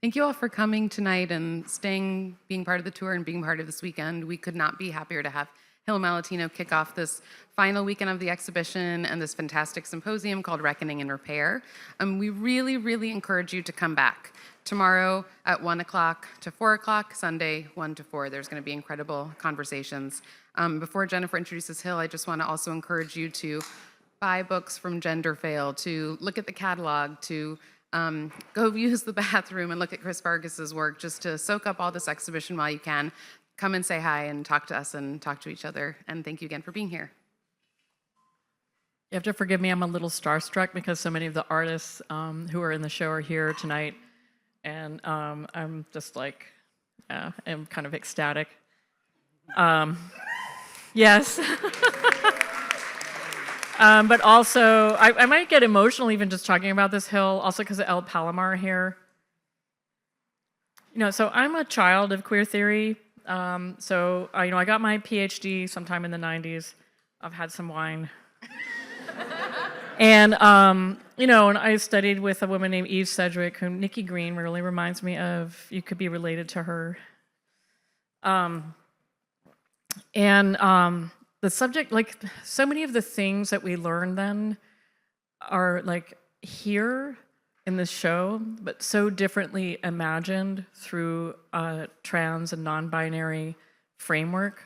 Thank you all for coming tonight and staying, being part of the tour and being part of this weekend. We could not be happier to have Hil Malatino kick off this final weekend of the exhibition and this fantastic symposium called Reckoning and Repair. We really, really encourage you to come back. Tomorrow at 1 o'clock to 4 o'clock, Sunday 1 to 4, there's going to be incredible conversations. Before Jennifer introduces Hil, I just want to also encourage you to buy books from Gender Fail, to look at the catalog, to go use the bathroom and look at Chris Vargas's work, just to soak up all this exhibition while you can. Come and say hi and talk to us and talk to each other. And thank you again for being here. You have to forgive me, I'm a little starstruck because so many of the artists who are in the show are here tonight. And I'm just like, I'm kind of ecstatic. Yes. But also, I might get emotional even just talking about this, Hil, also because of El Palomar here. You know, so I'm a child of queer theory. I got my PhD sometime in the 90s. I've had some wine. And, and I studied with a woman named Eve Sedgwick, whom Nicki Green really reminds me of. You could be related to her. The subject, like so many of the things that we learned then are like here in this show, but so differently imagined through a trans and non-binary framework,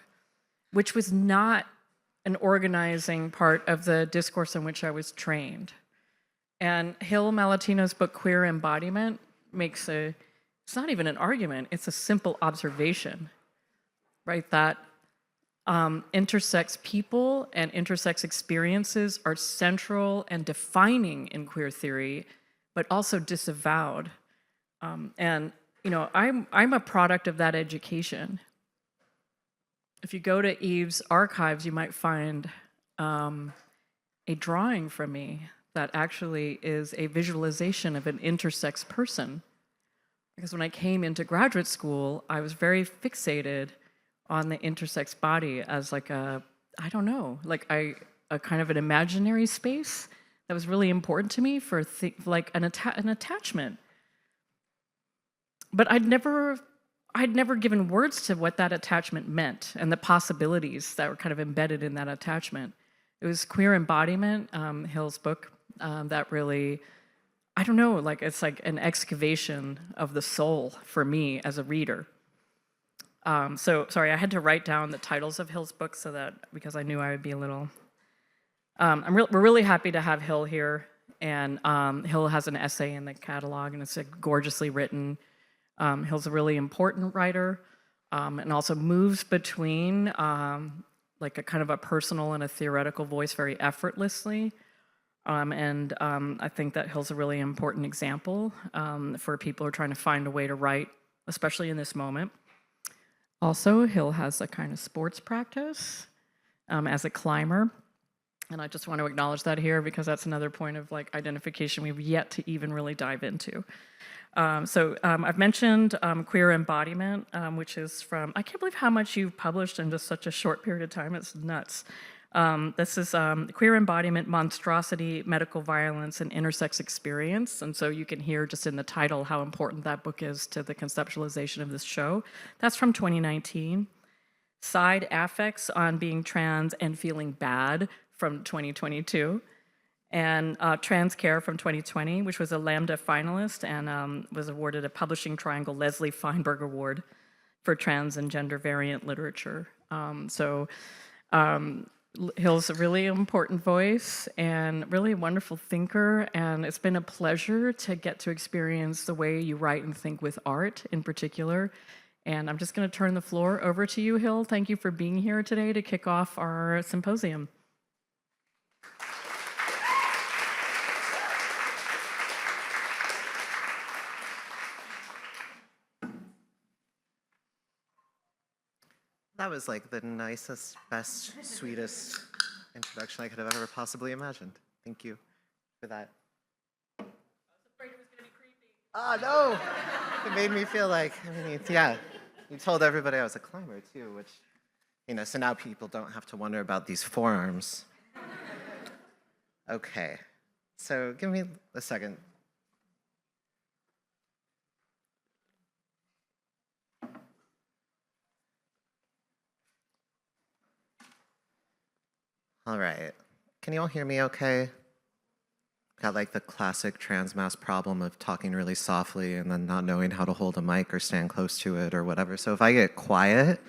which was not an organizing part of the discourse in which I was trained. And Hil Malatino's book, Queer Embodiment, it's not even an argument, it's a simple observation, right? That intersex people and intersex experiences are central and defining in queer theory, but also disavowed. I'm a product of that education. If you go to Eve's archives, you might find a drawing from me that actually is a visualization of an intersex person. Because when I came into graduate school, I was very fixated on the intersex body as like a kind of an imaginary space that was really important to me for an attachment. But I'd never given words to what that attachment meant and the possibilities that were kind of embedded in that attachment. It was Queer Embodiment, Hil's book, that really, it's like an excavation of the soul for me as a reader. Sorry, I had to write down the titles of Hil's books because I knew I would be a little. We're really happy to have Hil here, and Hil has an essay in the catalog, and it's gorgeously written. Hil's a really important writer, and also moves between like a kind of a personal and a theoretical voice very effortlessly. I think that Hil's a really important example for people who are trying to find a way to write, especially in this moment. Also, Hil has a kind of sports practice as a climber. And I just want to acknowledge that here because that's another point of like identification we've yet to even really dive into. I've mentioned Queer Embodiment, which is from, I can't believe how much you've published in just such a short period of time. It's nuts. This is Queer Embodiment, Monstrosity, Medical Violence, and Intersex Experience. And so you can hear just in the title how important that book is to the conceptualization of this show. That's from 2019. Side Affects on Being Trans and Feeling Bad from 2022. And Trans Care from 2020, which was a Lambda finalist and was awarded a Publishing Triangle Leslie Feinberg Award for trans and gender variant literature. Hil's a really important voice and really a wonderful thinker, and it's been a pleasure to get to experience the way you write and think with art in particular. And I'm just going to turn the floor over to you, Hil. Thank you for being here today to kick off our symposium. That was like the nicest, best, sweetest introduction I could have ever possibly imagined. Thank you for that. I was afraid it was going to be creepy. Ah, no! It made me feel like, yeah, you told everybody I was a climber too, which, so now people don't have to wonder about these forearms. Okay, so give me a second. All right. Can you all hear me okay? Got like the classic trans mass problem of talking really softly and then not knowing how to hold a mic or stand close to it or whatever. So if I get quiet,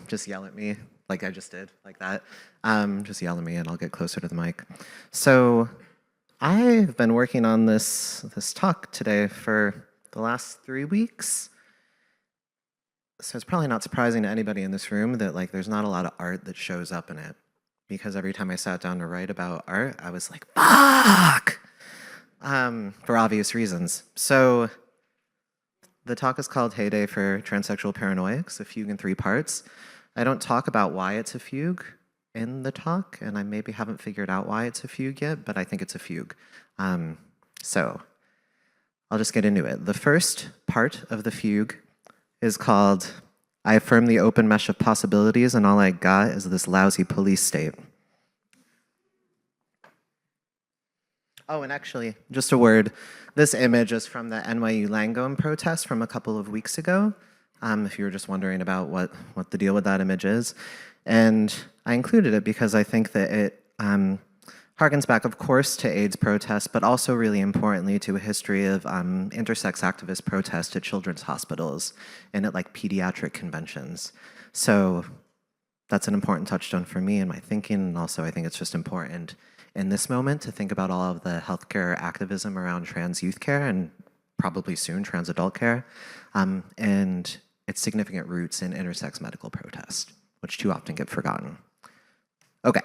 just yell at me like I just did, like that. Just yell at me and I'll get closer to the mic. So I've been working on this talk today for the last 3 weeks. So it's probably not surprising to anybody in this room that like there's not a lot of art that shows up in it. Because every time I sat down to write about art, I was like, fuck! For obvious reasons. So the talk is called Heyday for Transsexual Paranoia. It's a fugue in 3 parts. I don't talk about why it's a fugue in the talk, and I maybe haven't figured out why it's a fugue yet, but I think it's a fugue. So I'll just get into it. The first part of the fugue is called I affirm the open mesh of possibilities, and all I got is this lousy police state. Oh, and actually, just a word. This image is from the NYU Langone protest from a couple of weeks ago, if you were just wondering about what the deal with that image is. And I included it because I think that it harkens back, of course, to AIDS protests, but also really importantly to a history of intersex activist protests at children's hospitals and at like pediatric conventions. So that's an important touchstone for me in my thinking, and also I think it's just important in this moment to think about all of the healthcare activism around trans youth care and probably soon trans adult care, and its significant roots in intersex medical protest, which too often get forgotten. Okay.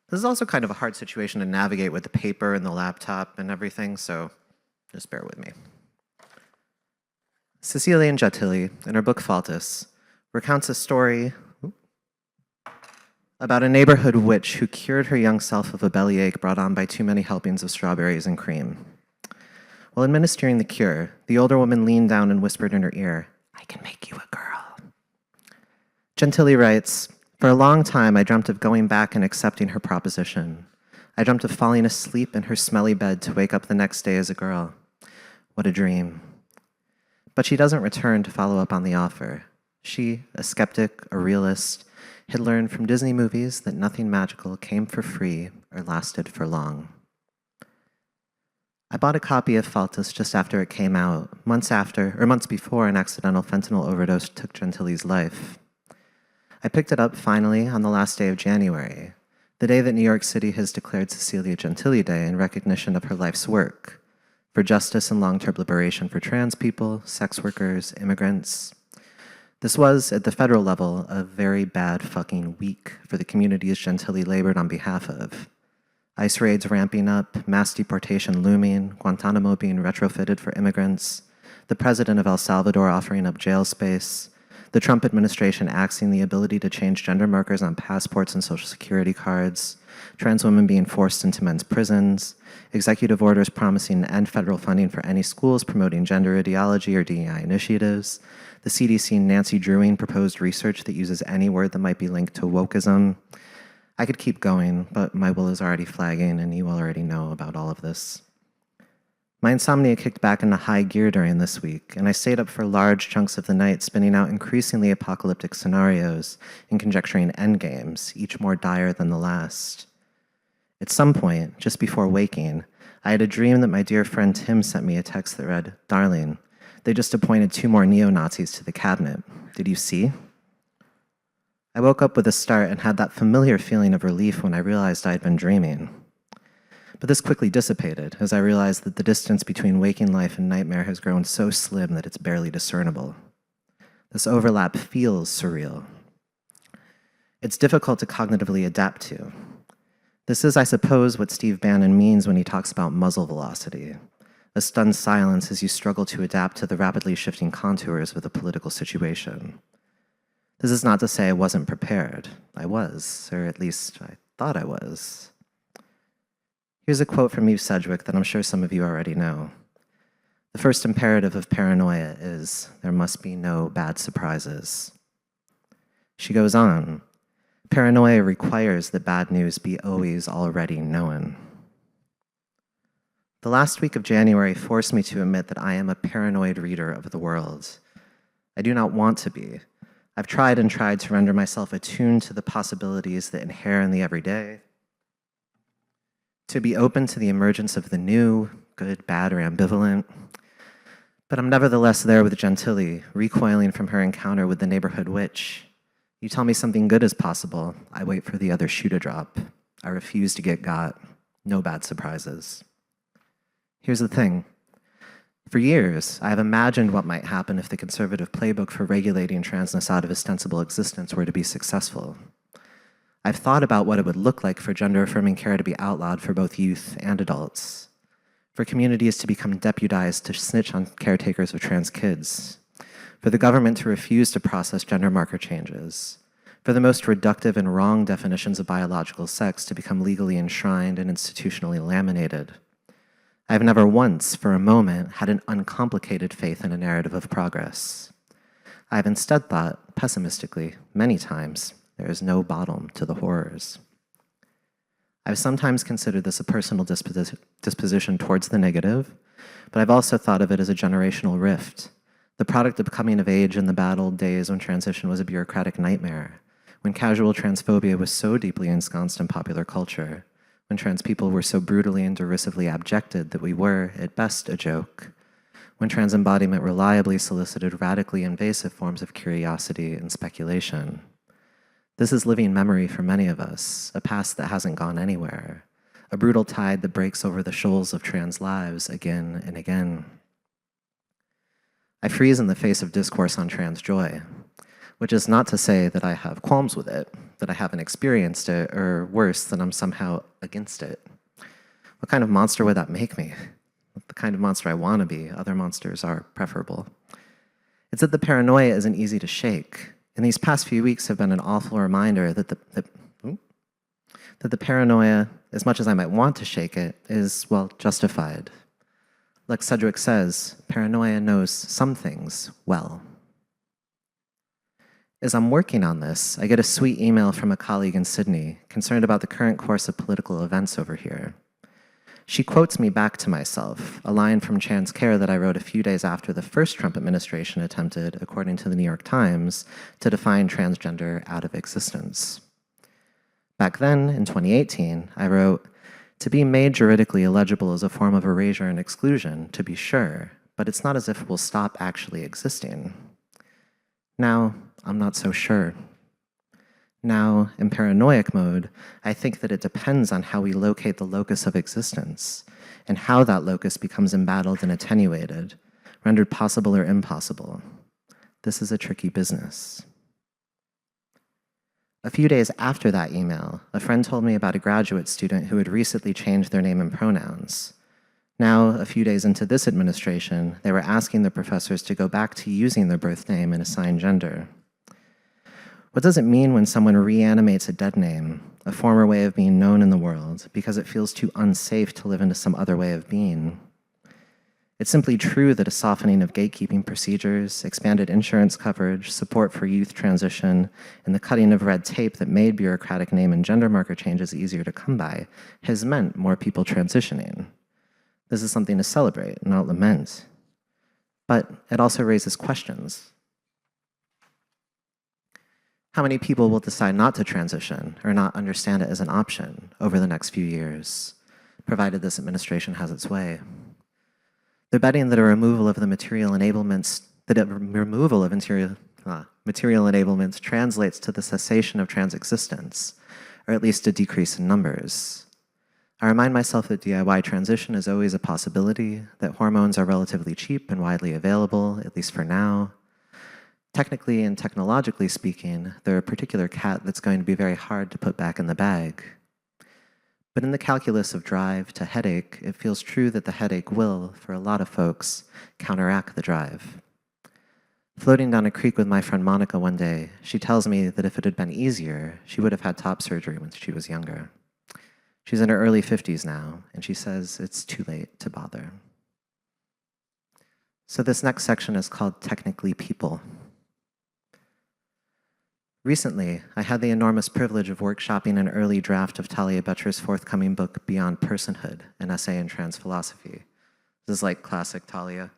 This is also kind of a hard situation to navigate with the paper and the laptop and everything, so just bear with me. Cecilia Gentili, in her book Faltus, recounts a story about a neighborhood witch who cured her young self of a bellyache brought on by too many helpings of strawberries and cream. While administering the cure, the older woman leaned down and whispered in her ear, "I can make you a girl." Gentili writes, "For a long time, I dreamt of going back and accepting her proposition. I dreamt of falling asleep in her smelly bed to wake up the next day as a girl. What a dream." But she doesn't return to follow up on the offer. She, a skeptic, a realist, had learned from Disney movies that nothing magical came for free or lasted for long. I bought a copy of Faltus just after it came out, months before an accidental fentanyl overdose took Gentili's life. I picked it up finally on the last day of January, the day that New York City has declared Cecilia Gentili Day in recognition of her life's work for justice and long-term liberation for trans people, sex workers, immigrants. This was, at the federal level, a very bad fucking week for the communities Gentili labored on behalf of. ICE raids ramping up, mass deportation looming, Guantanamo being retrofitted for immigrants, the president of El Salvador offering up jail space, the Trump administration axing the ability to change gender markers on passports and social security cards, trans women being forced into men's prisons, executive orders promising to end federal funding for any schools promoting gender ideology or DEI initiatives, the CDC Nancy Drewing proposed research that uses any word that might be linked to wokeism. I could keep going, but my will is already flagging and you already know about all of this. My insomnia kicked back into high gear during this week, and I stayed up for large chunks of the night spinning out increasingly apocalyptic scenarios and conjecturing endgames, each more dire than the last. At some point, just before waking, I had a dream that my dear friend Tim sent me a text that read, "Darling, they just appointed 2 more neo-Nazis to the cabinet. Did you see?" I woke up with a start and had that familiar feeling of relief when I realized I had been dreaming. But this quickly dissipated as I realized that the distance between waking life and nightmare has grown so slim that it's barely discernible. This overlap feels surreal. It's difficult to cognitively adapt to. This is, I suppose, what Steve Bannon means when he talks about muzzle velocity, a stunned silence as you struggle to adapt to the rapidly shifting contours of the political situation. This is not to say I wasn't prepared. I was, or at least I thought I was. Here's a quote from Eve Sedgwick that I'm sure some of you already know. The first imperative of paranoia is there must be no bad surprises. She goes on, paranoia requires that bad news be always already known. The last week of January forced me to admit that I am a paranoid reader of the world. I do not want to be. I've tried and tried to render myself attuned to the possibilities that inhere in the everyday, to be open to the emergence of the new, good, bad, or ambivalent. But I'm nevertheless there with Gentili, recoiling from her encounter with the neighborhood witch. You tell me something good is possible, I wait for the other shoe to drop. I refuse to get got. No bad surprises. Here's the thing. For years, I have imagined what might happen if the conservative playbook for regulating transness out of ostensible existence were to be successful. I've thought about what it would look like for gender-affirming care to be outlawed for both youth and adults, for communities to become deputized to snitch on caretakers of trans kids, for the government to refuse to process gender marker changes, for the most reductive and wrong definitions of biological sex to become legally enshrined and institutionally laminated. I've never once, for a moment, had an uncomplicated faith in a narrative of progress. I've instead thought, pessimistically, many times, there is no bottom to the horrors. I've sometimes considered this a personal disposition towards the negative, but I've also thought of it as a generational rift, the product of coming of age in the bad old days when transition was a bureaucratic nightmare, when casual transphobia was so deeply ensconced in popular culture, when trans people were so brutally and derisively abjected that we were, at best, a joke, when trans embodiment reliably solicited radically invasive forms of curiosity and speculation. This is living memory for many of us, a past that hasn't gone anywhere, a brutal tide that breaks over the shoals of trans lives again and again. I freeze in the face of discourse on trans joy, which is not to say that I have qualms with it, that I haven't experienced it, or worse, that I'm somehow against it. What kind of monster would that make me? The kind of monster I want to be. Other monsters are preferable. It's that the paranoia isn't easy to shake. And these past few weeks have been an awful reminder that the paranoia, as much as I might want to shake it, is, well, justified. Like Cedric says, paranoia knows some things well. As I'm working on this, I get a sweet email from a colleague in Sydney, concerned about the current course of political events over here. She quotes me back to myself, a line from Trans Care that I wrote a few days after the first Trump administration attempted, according to the New York Times, to define transgender out of existence. Back then, in 2018, I wrote, "To be made juridically illegible is a form of erasure and exclusion, to be sure, but it's not as if we'll stop actually existing." Now, I'm not so sure. Now, in paranoiac mode, I think that it depends on how we locate the locus of existence and how that locus becomes embattled and attenuated, rendered possible or impossible. This is a tricky business. A few days after that email, a friend told me about a graduate student who had recently changed their name and pronouns. Now, a few days into this administration, they were asking the professors to go back to using their birth name and assign gender. What does it mean when someone reanimates a dead name, a former way of being known in the world, because it feels too unsafe to live into some other way of being? It's simply true that a softening of gatekeeping procedures, expanded insurance coverage, support for youth transition, and the cutting of red tape that made bureaucratic name and gender marker changes easier to come by has meant more people transitioning. This is something to celebrate, not lament. But it also raises questions. How many people will decide not to transition or not understand it as an option over the next few years, provided this administration has its way? They're betting that a removal of the material enablements, material enablements translates to the cessation of trans existence, or at least a decrease in numbers. I remind myself that DIY transition is always a possibility, that hormones are relatively cheap and widely available, at least for now. Technically and technologically speaking, they're a particular cat that's going to be very hard to put back in the bag. But in the calculus of drive to headache, it feels true that the headache will, for a lot of folks, counteract the drive. Floating down a creek with my friend Monica one day, she tells me that if it had been easier, she would have had top surgery when she was younger. She's in her early 50s now, and she says it's too late to bother. So this next section is called Technically People. Recently, I had the enormous privilege of workshopping an early draft of Talia Betcher's forthcoming book, Beyond Personhood, an essay in trans philosophy. This is like classic Talia.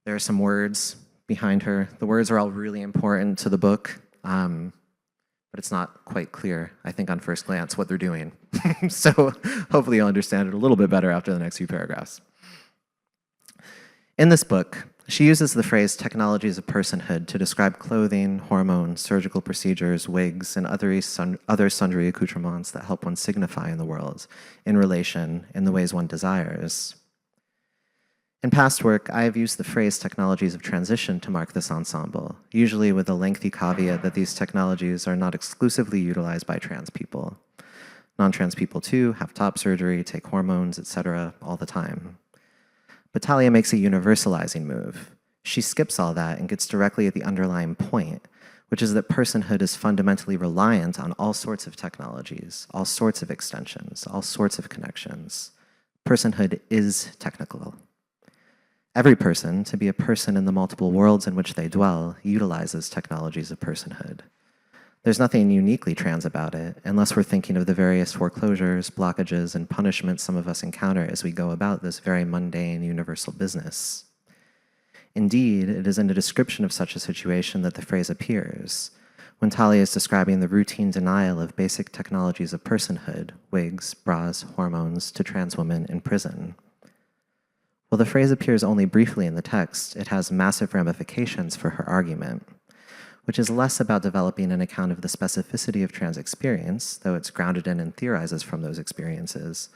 There are some words, behind her. The words are all really important to the book, but it's not quite clear, I think, on first glance what they're doing. So hopefully you'll understand it a little bit better after the next few paragraphs. In this book, she uses the phrase technologies of personhood to describe clothing, hormones, surgical procedures, wigs, and other sundry accoutrements that help one signify in the world, in relation, in the ways one desires. In past work, I have used the phrase technologies of transition to mark this ensemble, usually with a lengthy caveat that these technologies are not exclusively utilized by trans people. Non-trans people too have top surgery, take hormones, etc. all the time. But Talia makes a universalizing move. She skips all that and gets directly at the underlying point, which is that personhood is fundamentally reliant on all sorts of technologies, all sorts of extensions, all sorts of connections. Personhood is technical. Every person, to be a person in the multiple worlds in which they dwell, utilizes technologies of personhood. There's nothing uniquely trans about it, unless we're thinking of the various foreclosures, blockages, and punishments some of us encounter as we go about this very mundane, universal business. Indeed, it is in a description of such a situation that the phrase appears, when Talia is describing the routine denial of basic technologies of personhood, wigs, bras, hormones, to trans women in prison. While the phrase appears only briefly in the text, it has massive ramifications for her argument, which is less about developing an account of the specificity of trans experience, though it's grounded in and theorizes from those experiences,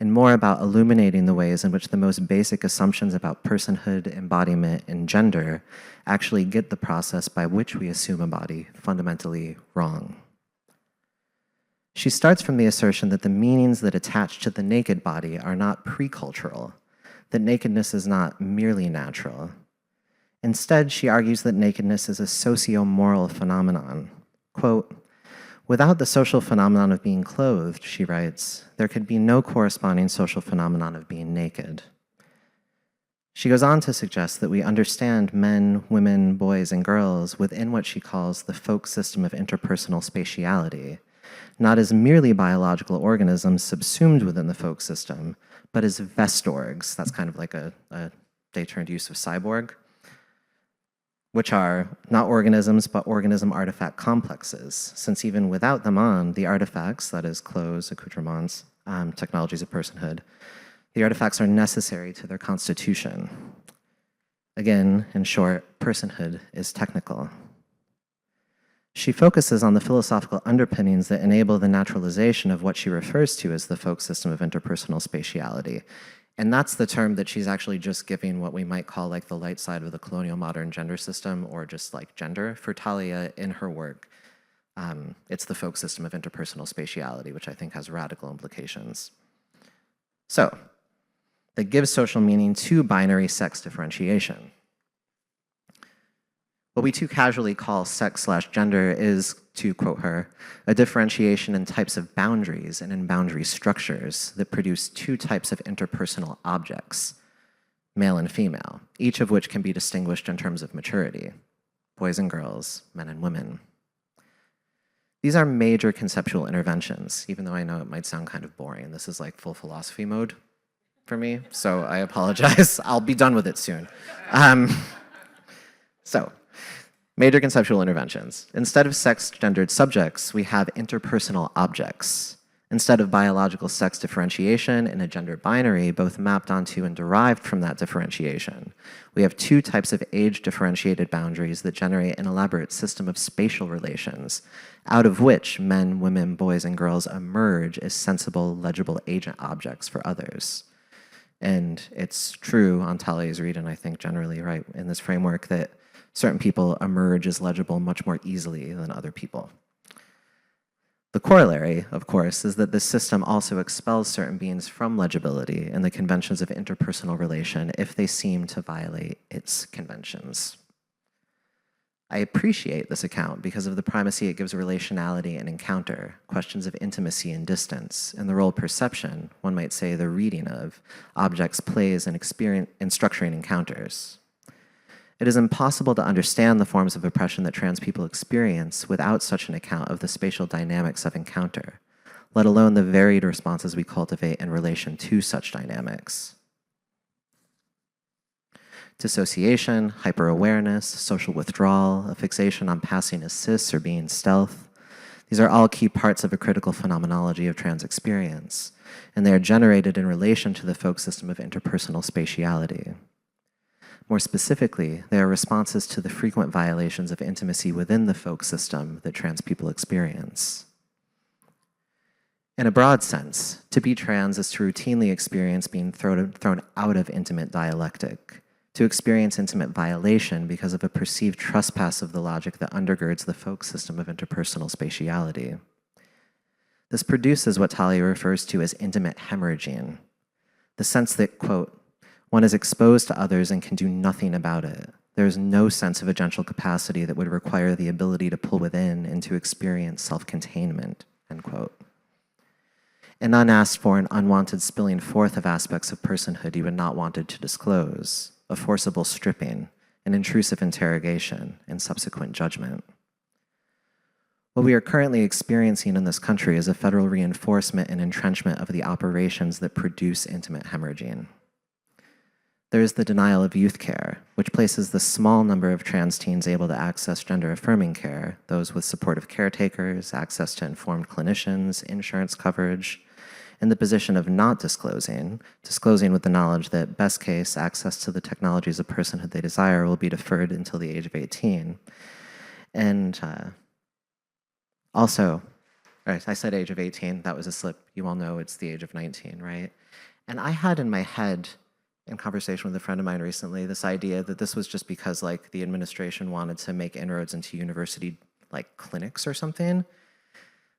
and more about illuminating the ways in which the most basic assumptions about personhood, embodiment, and gender actually get the process by which we assume a body fundamentally wrong. She starts from the assertion that the meanings that attach to the naked body are not pre-cultural, that nakedness is not merely natural. Instead, she argues that nakedness is a socio-moral phenomenon. Quote, "Without the social phenomenon of being clothed," she writes, "there could be no corresponding social phenomenon of being naked." She goes on to suggest that we understand men, women, boys, and girls within what she calls the folk system of interpersonal spatiality, not as merely biological organisms subsumed within the folk system, but as vestorgs. That's kind of like a day-turned use of cyborg, which are not organisms, but organism artifact complexes, since even without them on, the artifacts, that is clothes, accoutrements, technologies of personhood, the artifacts are necessary to their constitution. Again, in short, personhood is technical. She focuses on the philosophical underpinnings that enable the naturalization of what she refers to as the folk system of interpersonal spatiality. And that's the term that she's actually just giving what we might call like the light side of the colonial modern gender system, or just like gender. For Talia in her work, it's the folk system of interpersonal spatiality, which I think has radical implications. So, that gives social meaning to binary sex differentiation. What we too casually call sex/gender is, to quote her, a differentiation in types of boundaries and in boundary structures that produce two types of interpersonal objects, male and female, each of which can be distinguished in terms of maturity, boys and girls, men and women. These are major conceptual interventions, even though I know it might sound kind of boring. This is like full philosophy mode for me, so I apologize. I'll be done with it soon. Major conceptual interventions. Instead of sex-gendered subjects, we have interpersonal objects. Instead of biological sex differentiation in a gender binary, both mapped onto and derived from that differentiation, we have two types of age-differentiated boundaries that generate an elaborate system of spatial relations, out of which men, women, boys, and girls emerge as sensible, legible agent objects for others. And it's true on Talia's read, and I think generally right in this framework, that certain people emerge as legible much more easily than other people. The corollary, of course, is that this system also expels certain beings from legibility in the conventions of interpersonal relation if they seem to violate its conventions. I appreciate this account because of the primacy it gives relationality and encounter, questions of intimacy and distance, and the role perception, one might say the reading of, objects plays in structuring encounters. It is impossible to understand the forms of oppression that trans people experience without such an account of the spatial dynamics of encounter, let alone the varied responses we cultivate in relation to such dynamics. Dissociation, hyper-awareness, social withdrawal, a fixation on passing as cis or being stealth. These are all key parts of a critical phenomenology of trans experience, and they are generated in relation to the folk system of interpersonal spatiality. More specifically, they are responses to the frequent violations of intimacy within the folk system that trans people experience. In a broad sense, to be trans is to routinely experience being thrown out of intimate dialectic, to experience intimate violation because of a perceived trespass of the logic that undergirds the folk system of interpersonal spatiality. This produces what Talia refers to as intimate hemorrhaging, the sense that, quote, one is exposed to others and can do nothing about it. There is no sense of agential capacity that would require the ability to pull within and to experience self-containment, end quote. An unasked for and unwanted spilling forth of aspects of personhood you had not wanted to disclose, a forcible stripping, an intrusive interrogation, and subsequent judgment. What we are currently experiencing in this country is a federal reinforcement and entrenchment of the operations that produce intimate hemorrhaging. There is the denial of youth care, which places the small number of trans teens able to access gender-affirming care, those with supportive caretakers, access to informed clinicians, insurance coverage, in the position of not disclosing with the knowledge that, best case, access to the technologies of personhood they desire will be deferred until the age of 18. And also, right, I said age of 18, that was a slip. You all know it's the age of 19, right? And I had in my head, in conversation with a friend of mine recently, this idea that this was just because like the administration wanted to make inroads into university like clinics or something.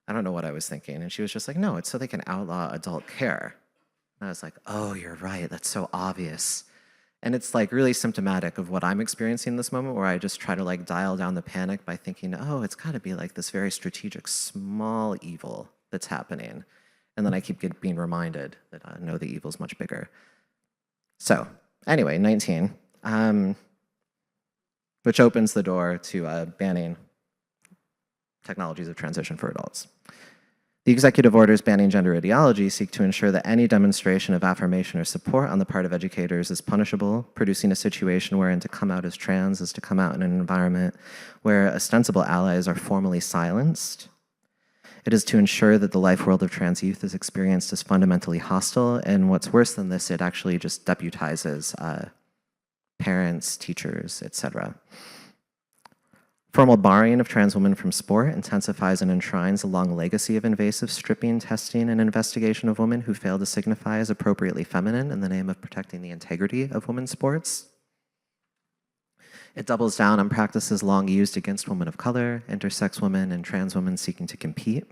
I don't know what I was thinking. And she was just like, no, it's so they can outlaw adult care. And I was like, oh, you're right, that's so obvious. And it's like really symptomatic of what I'm experiencing in this moment, where I just try to like dial down the panic by thinking, oh, it's gotta be like this very strategic small evil that's happening. And then I keep being reminded that no, the evil's much bigger. So anyway, 19, which opens the door to banning technologies of transition for adults. The executive orders banning gender ideology seek to ensure that any demonstration of affirmation or support on the part of educators is punishable, producing a situation wherein to come out as trans is to come out in an environment where ostensible allies are formally silenced. It is to ensure that the life world of trans youth is experienced as fundamentally hostile, and what's worse than this, it actually just deputizes parents, teachers, etc. Formal barring of trans women from sport intensifies and enshrines a long legacy of invasive stripping, testing, and investigation of women who fail to signify as appropriately feminine in the name of protecting the integrity of women's sports. It doubles down on practices long used against women of color, intersex women, and trans women seeking to compete.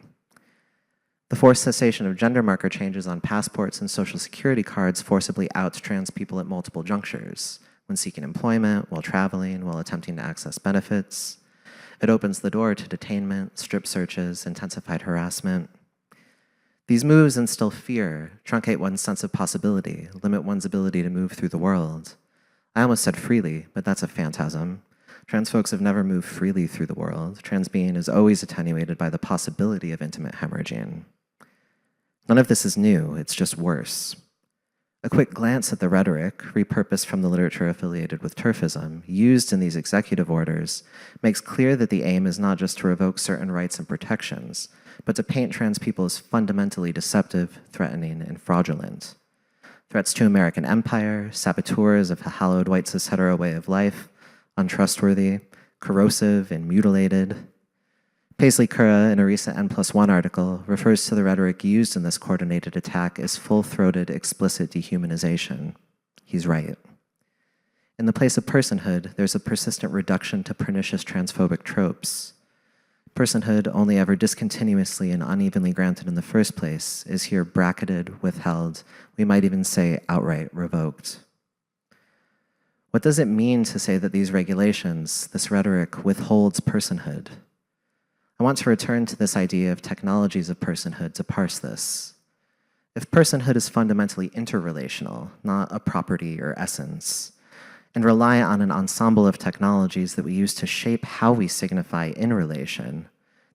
The forced cessation of gender marker changes on passports and social security cards forcibly outs trans people at multiple junctures, when seeking employment, while traveling, while attempting to access benefits. It opens the door to detainment, strip searches, intensified harassment. These moves instill fear, truncate one's sense of possibility, limit one's ability to move through the world. I almost said freely, but that's a phantasm. Trans folks have never moved freely through the world. Trans being is always attenuated by the possibility of intimate hemorrhaging. None of this is new, it's just worse. A quick glance at the rhetoric, repurposed from the literature affiliated with TERFism, used in these executive orders, makes clear that the aim is not just to revoke certain rights and protections, but to paint trans people as fundamentally deceptive, threatening, and fraudulent. Threats to American empire, saboteurs of a hallowed white cis hetero way of life, untrustworthy, corrosive, and mutilated. Paisley Curra, in a recent N+1 article, refers to the rhetoric used in this coordinated attack as full-throated, explicit dehumanization. He's right. In the place of personhood, there's a persistent reduction to pernicious transphobic tropes. Personhood, only ever discontinuously and unevenly granted in the first place, is here bracketed, withheld, we might even say outright revoked. What does it mean to say that these regulations, this rhetoric, withholds personhood? I want to return to this idea of technologies of personhood to parse this. If personhood is fundamentally interrelational, not a property or essence, and rely on an ensemble of technologies that we use to shape how we signify in relation,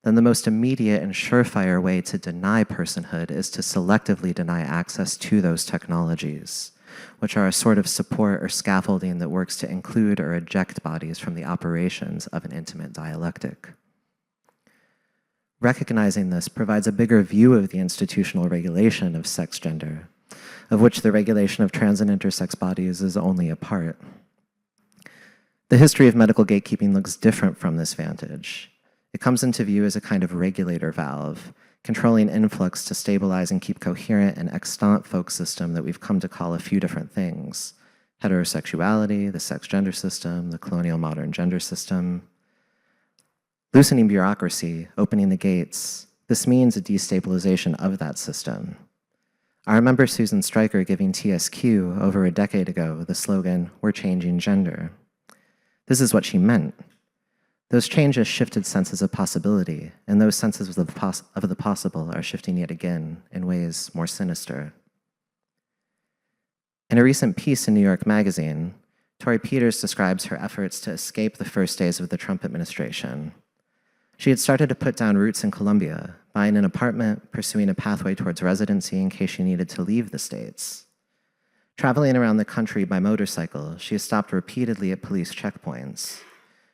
then the most immediate and surefire way to deny personhood is to selectively deny access to those technologies, which are a sort of support or scaffolding that works to include or eject bodies from the operations of an intimate dialectic. Recognizing this provides a bigger view of the institutional regulation of sex gender, of which the regulation of trans and intersex bodies is only a part. The history of medical gatekeeping looks different from this vantage. It comes into view as a kind of regulator valve, controlling influx to stabilize and keep coherent an extant folk system that we've come to call a few different things: heterosexuality, the sex-gender system, the colonial modern gender system. Loosening bureaucracy, opening the gates, this means a destabilization of that system. I remember Susan Stryker giving TSQ over a decade ago the slogan, "We're changing gender." This is what she meant. Those changes shifted senses of possibility, and those senses of the possible are shifting yet again in ways more sinister. In a recent piece in New York Magazine, Tori Peters describes her efforts to escape the first days of the Trump administration. She had started to put down roots in Colombia, buying an apartment, pursuing a pathway towards residency in case she needed to leave the States. Traveling around the country by motorcycle, she has stopped repeatedly at police checkpoints.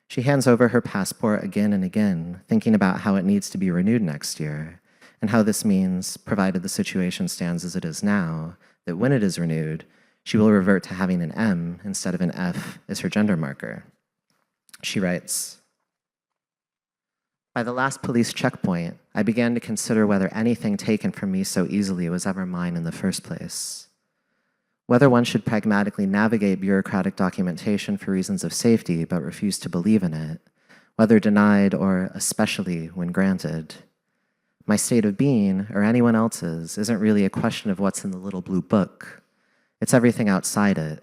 She hands over her passport again and again, thinking about how it needs to be renewed next year, and how this means, provided the situation stands as it is now, that when it is renewed, she will revert to having an M instead of an F as her gender marker. She writes, "By the last police checkpoint, I began to consider whether anything taken from me so easily was ever mine in the first place. Whether one should pragmatically navigate bureaucratic documentation for reasons of safety but refuse to believe in it, whether denied or especially when granted. My state of being, or anyone else's, isn't really a question of what's in the little blue book. It's everything outside it,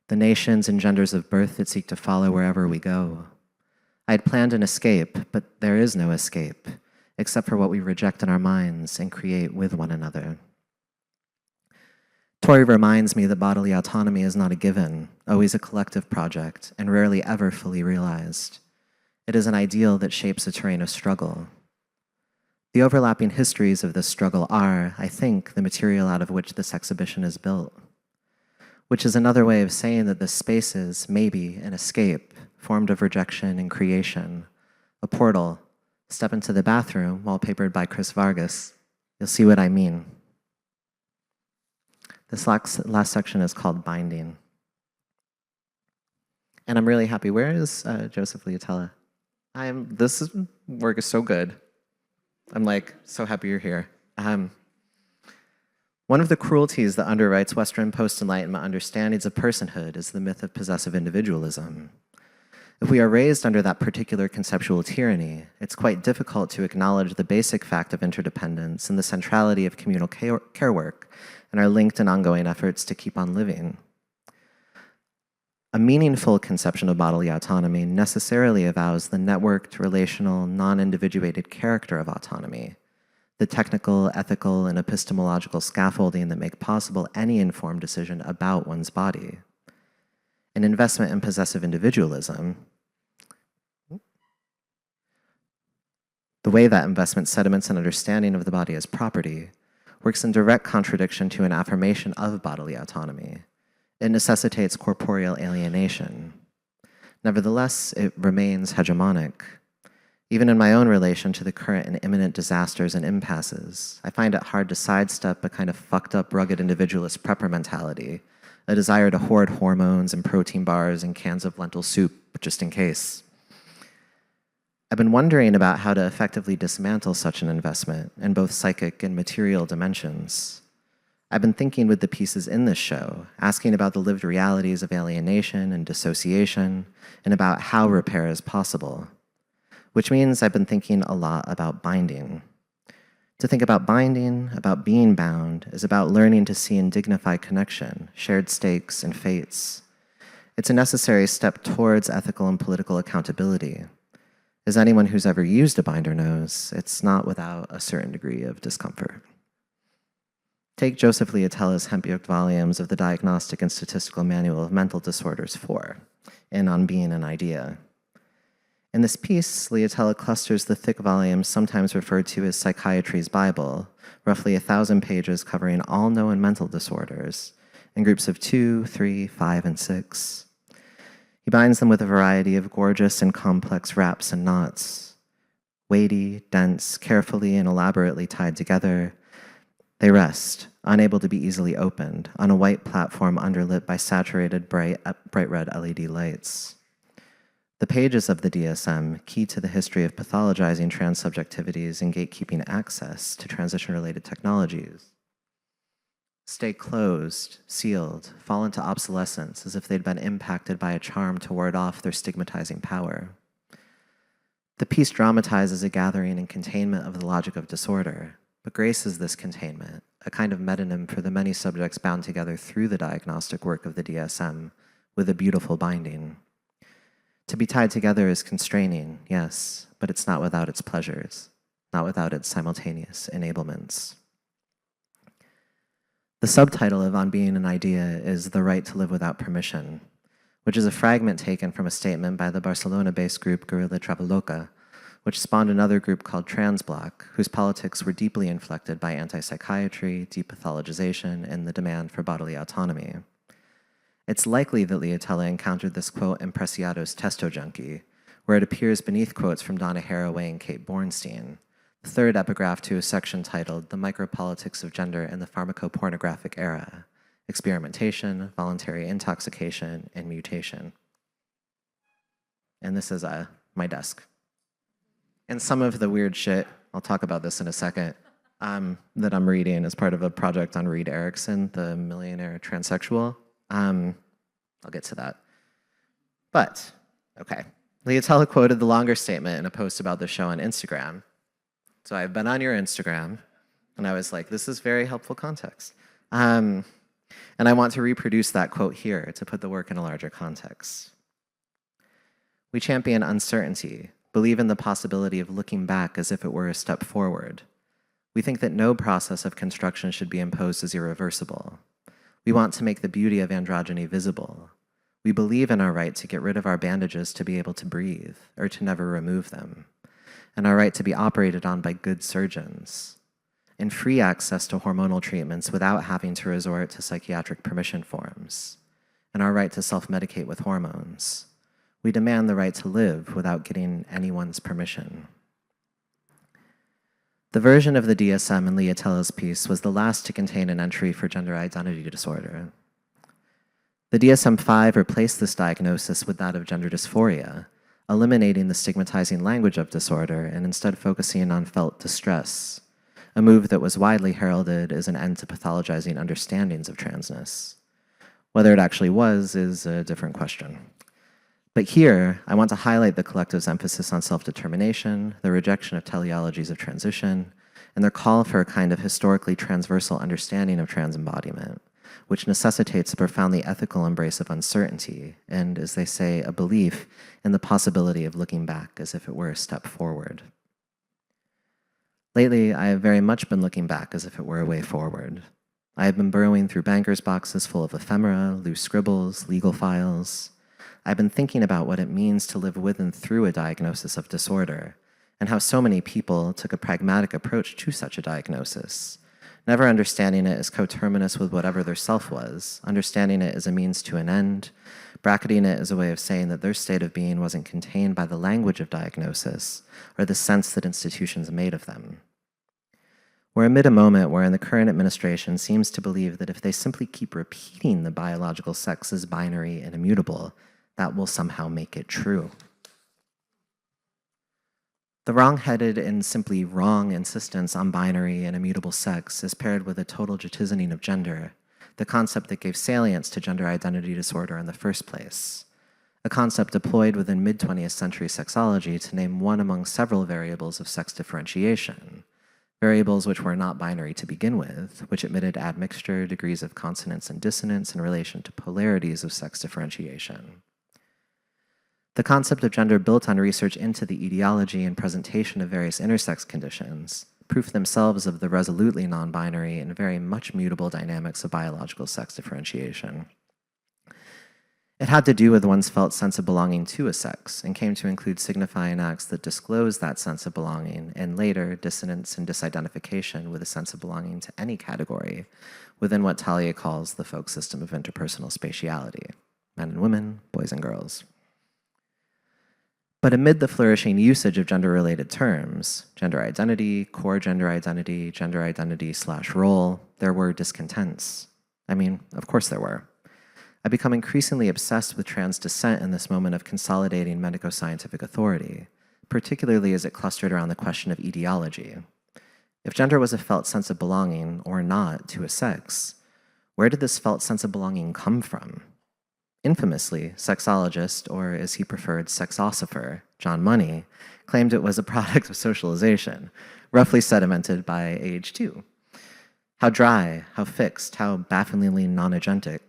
the nations and genders of birth that seek to follow wherever we go. I had planned an escape, but there is no escape, except for what we reject in our minds and create with one another." Tori reminds me that bodily autonomy is not a given, always a collective project, and rarely ever fully realized. It is an ideal that shapes a terrain of struggle. The overlapping histories of this struggle are, I think, the material out of which this exhibition is built, which is another way of saying that this space is, maybe, an escape, formed of rejection and creation, a portal. Step into the bathroom, wallpapered by Chris Vargas. You'll see what I mean. This last section is called Binding. And I'm really happy. Where is Joseph Liatella? This work is so good. I'm like, so happy you're here. One of the cruelties that underwrites Western post-Enlightenment understandings of personhood is the myth of possessive individualism. If we are raised under that particular conceptual tyranny, it's quite difficult to acknowledge the basic fact of interdependence and the centrality of communal care work and our linked and ongoing efforts to keep on living. A meaningful conception of bodily autonomy necessarily avows the networked, relational, non-individuated character of autonomy, the technical, ethical, and epistemological scaffolding that make possible any informed decision about one's body. An investment in possessive individualism, the way that investment sediments an understanding of the body as property, works in direct contradiction to an affirmation of bodily autonomy. It necessitates corporeal alienation. Nevertheless, it remains hegemonic. Even in my own relation to the current and imminent disasters and impasses, I find it hard to sidestep a kind of fucked up, rugged individualist prepper mentality, a desire to hoard hormones and protein bars and cans of lentil soup, just in case. I've been wondering about how to effectively dismantle such an investment in both psychic and material dimensions. I've been thinking with the pieces in this show, asking about the lived realities of alienation and dissociation, and about how repair is possible, which means I've been thinking a lot about binding. To think about binding, about being bound, is about learning to see and dignify connection, shared stakes, and fates. It's a necessary step towards ethical and political accountability. As anyone who's ever used a binder knows, it's not without a certain degree of discomfort. Take Joseph Liatella's hemp-yoked volumes of the Diagnostic and Statistical Manual of Mental Disorders 4, in On Being an Idea. In this piece, Liatella clusters the thick volumes sometimes referred to as Psychiatry's Bible, roughly 1,000 pages covering all known mental disorders, in groups of 2, 3, 5, and 6. He binds them with a variety of gorgeous and complex wraps and knots. Weighty, dense, carefully and elaborately tied together, they rest, unable to be easily opened, on a white platform underlit by saturated bright red LED lights. The pages of the DSM, key to the history of pathologizing transsubjectivities and gatekeeping access to transition-related technologies, stay closed, sealed, fall into obsolescence as if they'd been impacted by a charm to ward off their stigmatizing power. The piece dramatizes a gathering and containment of the logic of disorder, but graces this containment, a kind of metonym for the many subjects bound together through the diagnostic work of the DSM, with a beautiful binding. To be tied together is constraining, yes, but it's not without its pleasures, not without its simultaneous enablements. The subtitle of On Being an Idea is The Right to Live Without Permission, which is a fragment taken from a statement by the Barcelona-based group Guerrilla Traveloka, which spawned another group called Transbloc, whose politics were deeply inflected by anti-psychiatry, depathologization, and the demand for bodily autonomy. It's likely that Liatella encountered this quote in Preciado's Testo Junkie, where it appears beneath quotes from Donna Haraway and Kate Bornstein, the third epigraph to a section titled The Micropolitics of Gender in the Pharmacopornographic Era, Experimentation, Voluntary Intoxication, and Mutation. And this is my desk. And some of the weird shit, I'll talk about this in a second, that I'm reading as part of a project on Reed Erickson, the millionaire transsexual. I'll get to that. But, okay. Liatella quoted the longer statement in a post about the show on Instagram. So I've been on your Instagram, and I was like, this is very helpful context. And I want to reproduce that quote here to put the work in a larger context. We champion uncertainty, believe in the possibility of looking back as if it were a step forward. We think that no process of construction should be imposed as irreversible. We want to make the beauty of androgyny visible. We believe in our right to get rid of our bandages to be able to breathe, or to never remove them, and our right to be operated on by good surgeons, and free access to hormonal treatments without having to resort to psychiatric permission forms, and our right to self-medicate with hormones. We demand the right to live without getting anyone's permission. The version of the DSM in Liatella's piece was the last to contain an entry for gender identity disorder. The DSM-5 replaced this diagnosis with that of gender dysphoria, eliminating the stigmatizing language of disorder and instead focusing on felt distress, a move that was widely heralded as an end to pathologizing understandings of transness. Whether it actually was is a different question. But here, I want to highlight the collective's emphasis on self-determination, the rejection of teleologies of transition, and their call for a kind of historically transversal understanding of trans embodiment, which necessitates a profoundly ethical embrace of uncertainty and, as they say, a belief in the possibility of looking back as if it were a step forward. Lately, I have very much been looking back as if it were a way forward. I have been burrowing through bankers' boxes full of ephemera, loose scribbles, legal files. I've been thinking about what it means to live with and through a diagnosis of disorder, and how so many people took a pragmatic approach to such a diagnosis, never understanding it as coterminous with whatever their self was, understanding it as a means to an end, bracketing it as a way of saying that their state of being wasn't contained by the language of diagnosis or the sense that institutions made of them. We're amid a moment wherein the current administration seems to believe that if they simply keep repeating the biological sex as binary and immutable, that will somehow make it true. The wrong-headed and simply wrong insistence on binary and immutable sex is paired with a total jettisoning of gender, the concept that gave salience to gender identity disorder in the first place, a concept deployed within mid-20th century sexology to name one among several variables of sex differentiation, variables which were not binary to begin with, which admitted admixture, degrees of consonance and dissonance in relation to polarities of sex differentiation. The concept of gender built on research into the etiology and presentation of various intersex conditions, proof themselves of the resolutely non-binary and very much mutable dynamics of biological sex differentiation. It had to do with one's felt sense of belonging to a sex and came to include signifying acts that disclose that sense of belonging and later dissonance and disidentification with a sense of belonging to any category within what Talia calls the folk system of interpersonal spatiality, men and women, boys and girls. But amid the flourishing usage of gender-related terms, gender identity, core gender identity/role, there were discontents. I mean, of course there were. I become increasingly obsessed with trans dissent in this moment of consolidating medico-scientific authority, particularly as it clustered around the question of etiology. If gender was a felt sense of belonging, or not, to a sex, where did this felt sense of belonging come from? Infamously, sexologist, or as he preferred, sexosopher, John Money, claimed it was a product of socialization, roughly sedimented by age 2. How dry, how fixed, how bafflingly non-agentic.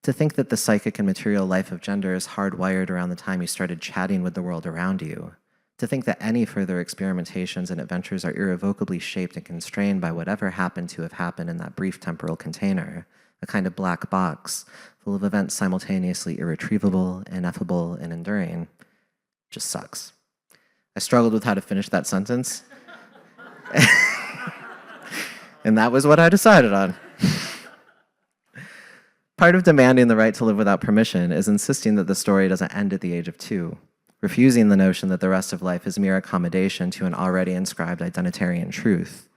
To think that the psychic and material life of gender is hardwired around the time you started chatting with the world around you. To think that any further experimentations and adventures are irrevocably shaped and constrained by whatever happened to have happened in that brief temporal container, a kind of black box full of events simultaneously irretrievable, ineffable, and enduring, just sucks. I struggled with how to finish that sentence. And that was what I decided on. Part of demanding the right to live without permission is insisting that the story doesn't end at the age of 2, refusing the notion that the rest of life is mere accommodation to an already inscribed identitarian truth,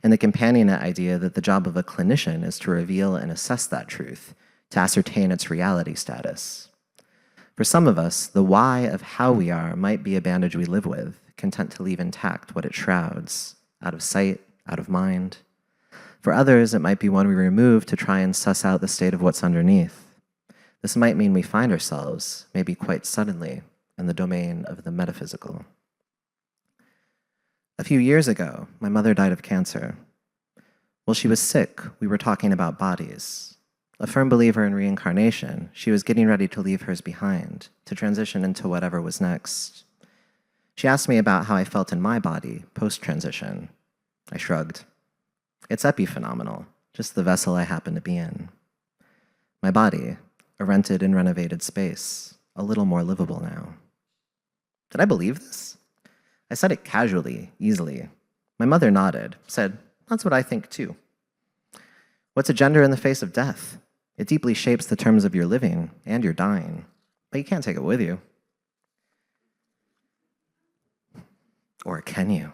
and the companionate idea that the job of a clinician is to reveal and assess that truth, to ascertain its reality status. For some of us, the why of how we are might be a bandage we live with, content to leave intact what it shrouds, out of sight, out of mind. For others, it might be one we remove to try and suss out the state of what's underneath. This might mean we find ourselves, maybe quite suddenly, in the domain of the metaphysical. A few years ago, my mother died of cancer. While she was sick, we were talking about bodies. A firm believer in reincarnation, she was getting ready to leave hers behind, to transition into whatever was next. She asked me about how I felt in my body, post-transition. I shrugged. It's epiphenomenal, just the vessel I happen to be in. My body, a rented and renovated space, a little more livable now. Did I believe this? I said it casually, easily. My mother nodded, said, "That's what I think too." What's a gender in the face of death? It deeply shapes the terms of your living and your dying, but you can't take it with you. Or can you?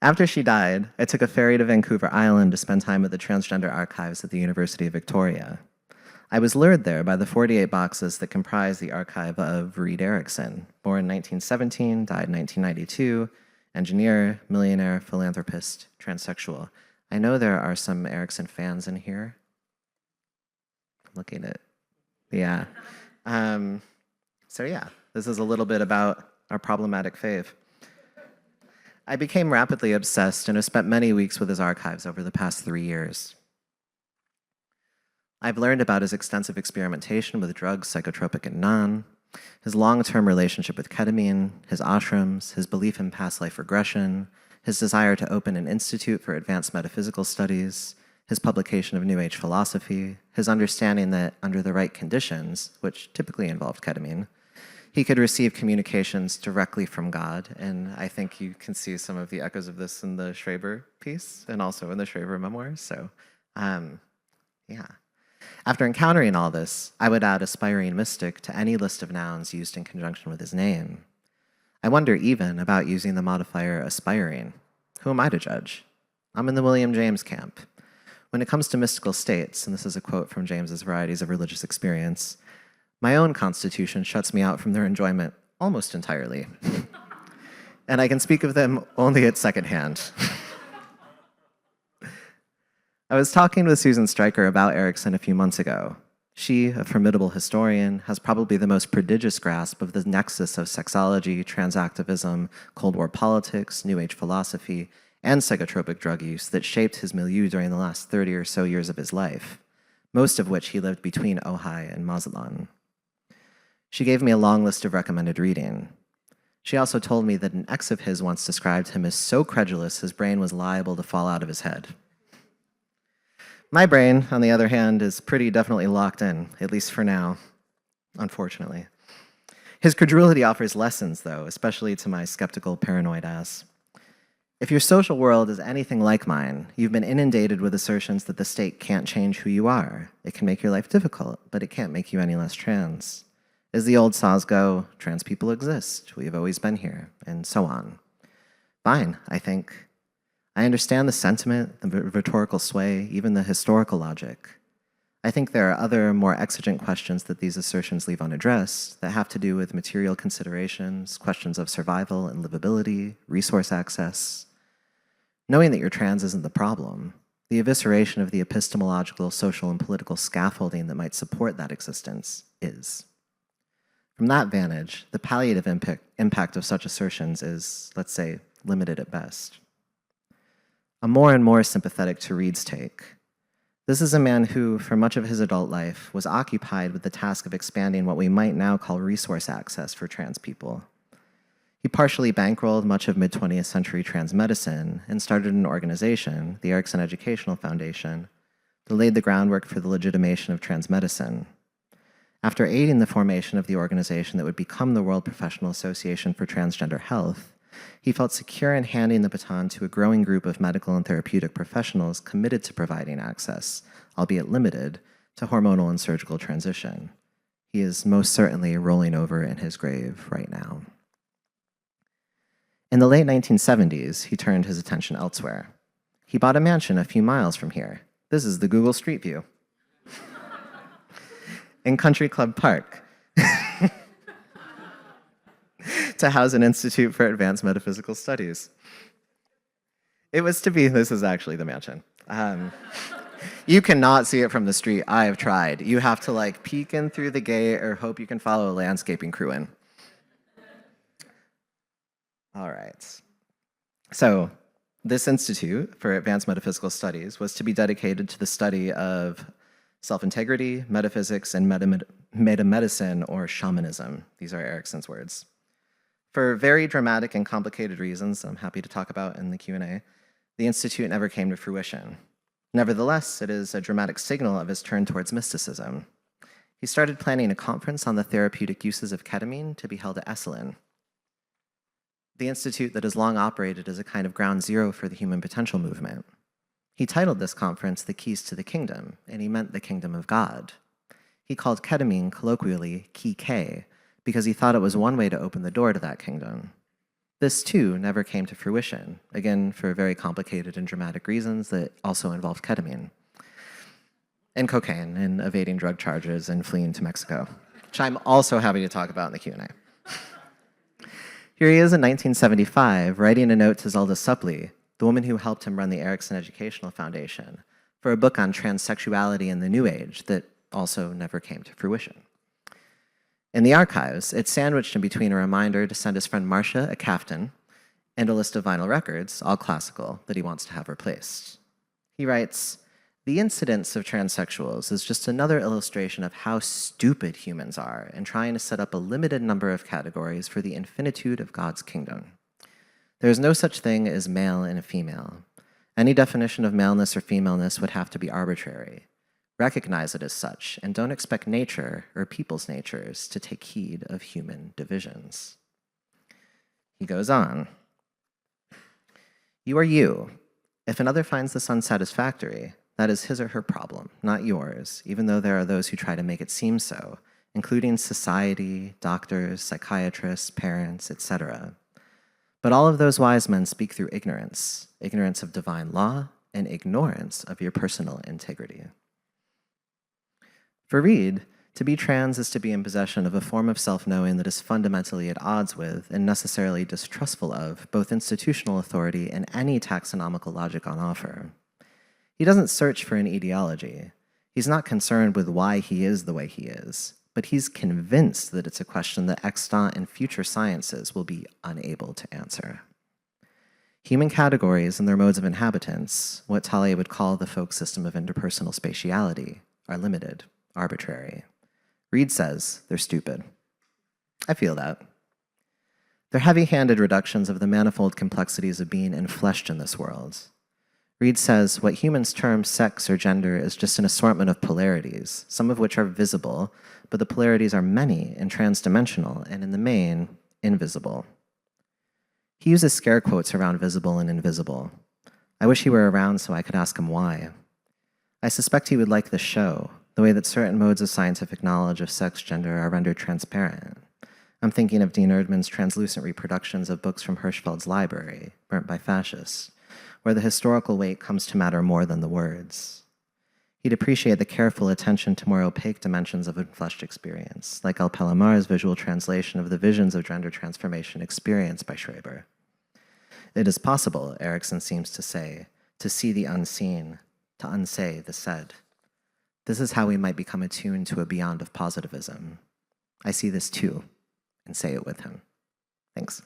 After she died, I took a ferry to Vancouver Island to spend time at the transgender archives at the University of Victoria. I was lured there by the 48 boxes that comprise the archive of Reed Erickson, born 1917, died 1992, engineer, millionaire, philanthropist, transsexual. I know there are some Erickson fans in here. I'm looking at, yeah. So yeah, this is a little bit about our problematic fave. I became rapidly obsessed and have spent many weeks with his archives over the past 3 years. I've learned about his extensive experimentation with drugs, psychotropic and non, his long-term relationship with ketamine, his ashrams, his belief in past life regression, his desire to open an institute for advanced metaphysical studies, his publication of New Age philosophy, his understanding that under the right conditions, which typically involved ketamine, he could receive communications directly from God, and I think you can see some of the echoes of this in the Schreiber piece and also in the Schreiber memoirs, so yeah. After encountering all this, I would add aspiring mystic to any list of nouns used in conjunction with his name. I wonder even about using the modifier aspiring. Who am I to judge? I'm in the William James camp. When it comes to mystical states, and this is a quote from James's Varieties of Religious Experience, my own constitution shuts me out from their enjoyment almost entirely. And I can speak of them only at secondhand. I was talking with Susan Stryker about Erickson a few months ago. She, a formidable historian, has probably the most prodigious grasp of the nexus of sexology, transactivism, Cold War politics, New Age philosophy, and psychotropic drug use that shaped his milieu during the last 30 or so years of his life, most of which he lived between Ojai and Mazatlan. She gave me a long list of recommended reading. She also told me that an ex of his once described him as so credulous his brain was liable to fall out of his head. My brain, on the other hand, is pretty definitely locked in, at least for now, unfortunately. His credulity offers lessons, though, especially to my skeptical, paranoid ass. If your social world is anything like mine, you've been inundated with assertions that the state can't change who you are. It can make your life difficult, but it can't make you any less trans. As the old saws go, trans people exist, we have always been here, and so on. Fine, I think. I understand the sentiment, the rhetorical sway, even the historical logic. I think there are other, more exigent questions that these assertions leave unaddressed that have to do with material considerations, questions of survival and livability, resource access. Knowing that you're trans isn't the problem. The evisceration of the epistemological, social, and political scaffolding that might support that existence is. From that vantage, the palliative impact of such assertions is, let's say, limited at best. I'm more and more sympathetic to Reid's take. This is a man who, for much of his adult life, was occupied with the task of expanding what we might now call resource access for trans people. He partially bankrolled much of mid-20th century trans medicine and started an organization, the Erickson Educational Foundation, that laid the groundwork for the legitimation of trans medicine. After aiding the formation of the organization that would become the World Professional Association for Transgender Health, he felt secure in handing the baton to a growing group of medical and therapeutic professionals committed to providing access, albeit limited, to hormonal and surgical transition. He is most certainly rolling over in his grave right now. In the late 1970s, he turned his attention elsewhere. He bought a mansion a few miles from here. This is the Google Street View. In Country Club Park, to house an institute for advanced metaphysical studies. It was to be, this is actually the mansion. You cannot see it from the street. I have tried. You have to like peek in through the gate or hope you can follow a landscaping crew in. All right. So this Institute for Advanced Metaphysical Studies was to be dedicated to the study of self-integrity, metaphysics, and metamedicine or shamanism. These are Erickson's words. For very dramatic and complicated reasons I'm happy to talk about in the Q&A, the Institute never came to fruition. Nevertheless, it is a dramatic signal of his turn towards mysticism. He started planning a conference on the therapeutic uses of ketamine to be held at Esalen, the institute that has long operated as a kind of ground zero for the human potential movement. He titled this conference The Keys to the Kingdom, and he meant the kingdom of God. He called ketamine colloquially Key K, because he thought it was one way to open the door to that kingdom. This, too, never came to fruition, again, for very complicated and dramatic reasons that also involved ketamine, and cocaine, and evading drug charges, and fleeing to Mexico, which I'm also happy to talk about in the Q&A. Here he is in 1975, writing a note to Zelda Suppley, the woman who helped him run the Erickson Educational Foundation, for a book on transsexuality in the New Age that also never came to fruition. In the archives, it's sandwiched in between a reminder to send his friend Marcia a caftan and a list of vinyl records, all classical, that he wants to have replaced. He writes, "The incidence of transsexuals is just another illustration of how stupid humans are in trying to set up a limited number of categories for the infinitude of God's kingdom. There is no such thing as male and a female. Any definition of maleness or femaleness would have to be arbitrary. Recognize it as such, and don't expect nature or people's natures to take heed of human divisions." He goes on, "You are you. If another finds this unsatisfactory, that is his or her problem, not yours, even though there are those who try to make it seem so, including society, doctors, psychiatrists, parents, etc. But all of those wise men speak through ignorance of divine law and ignorance of your personal integrity." For Reid, to be trans is to be in possession of a form of self-knowing that is fundamentally at odds with and necessarily distrustful of both institutional authority and any taxonomical logic on offer. He doesn't search for an etiology. He's not concerned with why he is the way he is, but he's convinced that it's a question that extant and future sciences will be unable to answer. Human categories and their modes of inhabitance, what Talia would call the folk system of interpersonal spatiality, are limited, arbitrary. Reid says they're stupid. I feel that. They're heavy-handed reductions of the manifold complexities of being enfleshed in this world. Reid says, what humans term sex or gender is just an assortment of polarities, some of which are visible, but the polarities are many and transdimensional, and in the main, invisible. He uses scare quotes around visible and invisible. I wish he were around so I could ask him why. I suspect he would like the show, the way that certain modes of scientific knowledge of sex gender are rendered transparent. I'm thinking of Dean Erdman's translucent reproductions of books from Hirschfeld's library, burnt by fascists, where the historical weight comes to matter more than the words. He'd appreciate the careful attention to more opaque dimensions of enfleshed experience, like El Palomar's visual translation of the visions of gender transformation experienced by Schreber. It is possible, Erikson seems to say, to see the unseen, to unsay the said. This is how we might become attuned to a beyond of positivism. I see this too, and say it with him. Thanks.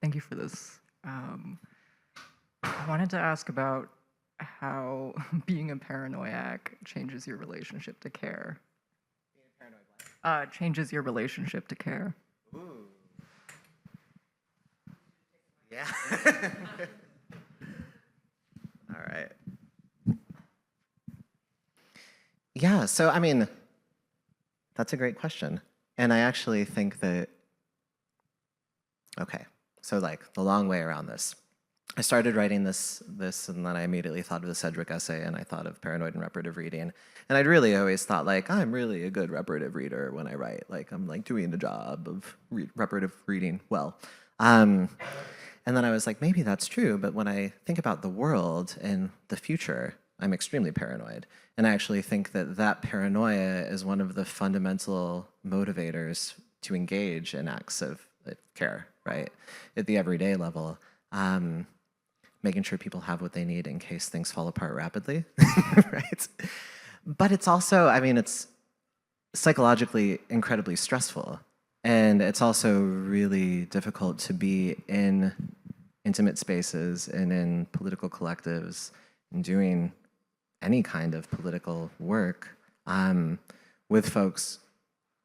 Thank you for this. I wanted to ask about how being a paranoiac changes your relationship to care. Being a paranoid what? Changes your relationship to care. Ooh. Yeah. All right. Yeah, so I mean, that's a great question. And I actually think that, okay, so like the long way around this. I started writing this, and then I immediately thought of the Cedric essay, and I thought of paranoid and reparative reading. And I'd really always thought, like, I'm really a good reparative reader when I write. Like, I'm like doing the job of reparative reading well. And then I was like, maybe that's true, but when I think about the world and the future, I'm extremely paranoid. And I actually think that that paranoia is one of the fundamental motivators to engage in acts of care, right? At the everyday level. Making sure people have what they need in case things fall apart rapidly, right? But it's also, I mean, it's psychologically incredibly stressful. And it's also really difficult to be in intimate spaces and in political collectives and doing any kind of political work with folks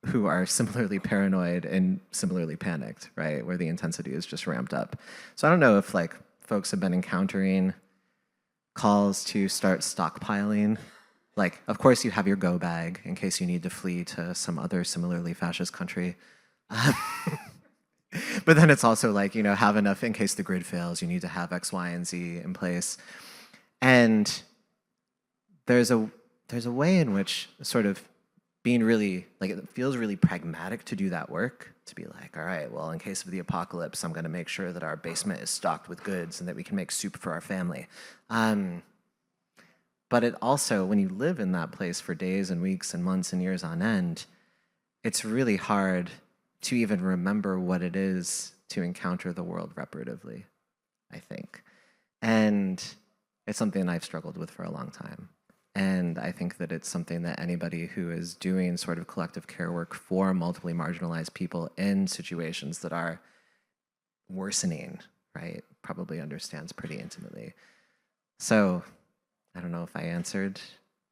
who are similarly paranoid and similarly panicked, right? Where the intensity is just ramped up. So I don't know if like folks have been encountering calls to start stockpiling. Like, of course you have your go bag in case you need to flee to some other similarly fascist country. But then it's also like, you know, have enough in case the grid fails, you need to have X, Y, and Z in place. And there's a way in which sort of being really, like it feels really pragmatic to do that work, to be like, all right, well, in case of the apocalypse, I'm gonna make sure that our basement is stocked with goods and that we can make soup for our family. But it also, when you live in that place for days and weeks and months and years on end, it's really hard to even remember what it is to encounter the world reparatively, I think. And it's something I've struggled with for a long time. And I think that it's something that anybody who is doing sort of collective care work for multiply marginalized people in situations that are worsening, right, probably understands pretty intimately. So I don't know if I answered,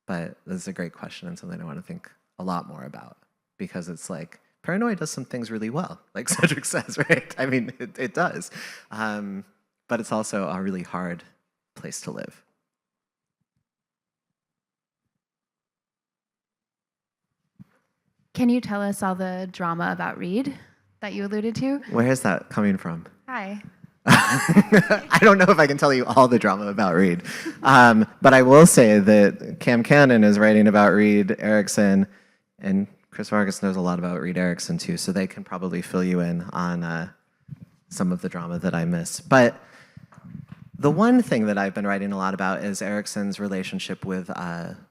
but this is a great question and something I want to think a lot more about, because it's like, paranoia does some things really well, like Cedric says, right? I mean, it does. But it's also a really hard place to live. Can you tell us all the drama about Reid that you alluded to? Where is that coming from? Hi. I don't know if I can tell you all the drama about Reid, but I will say that Cam Cannon is writing about Reid Erikson, and Chris Vargas knows a lot about Reid Erikson too, so they can probably fill you in on some of the drama that I miss. But the one thing that I've been writing a lot about is Erikson's relationship with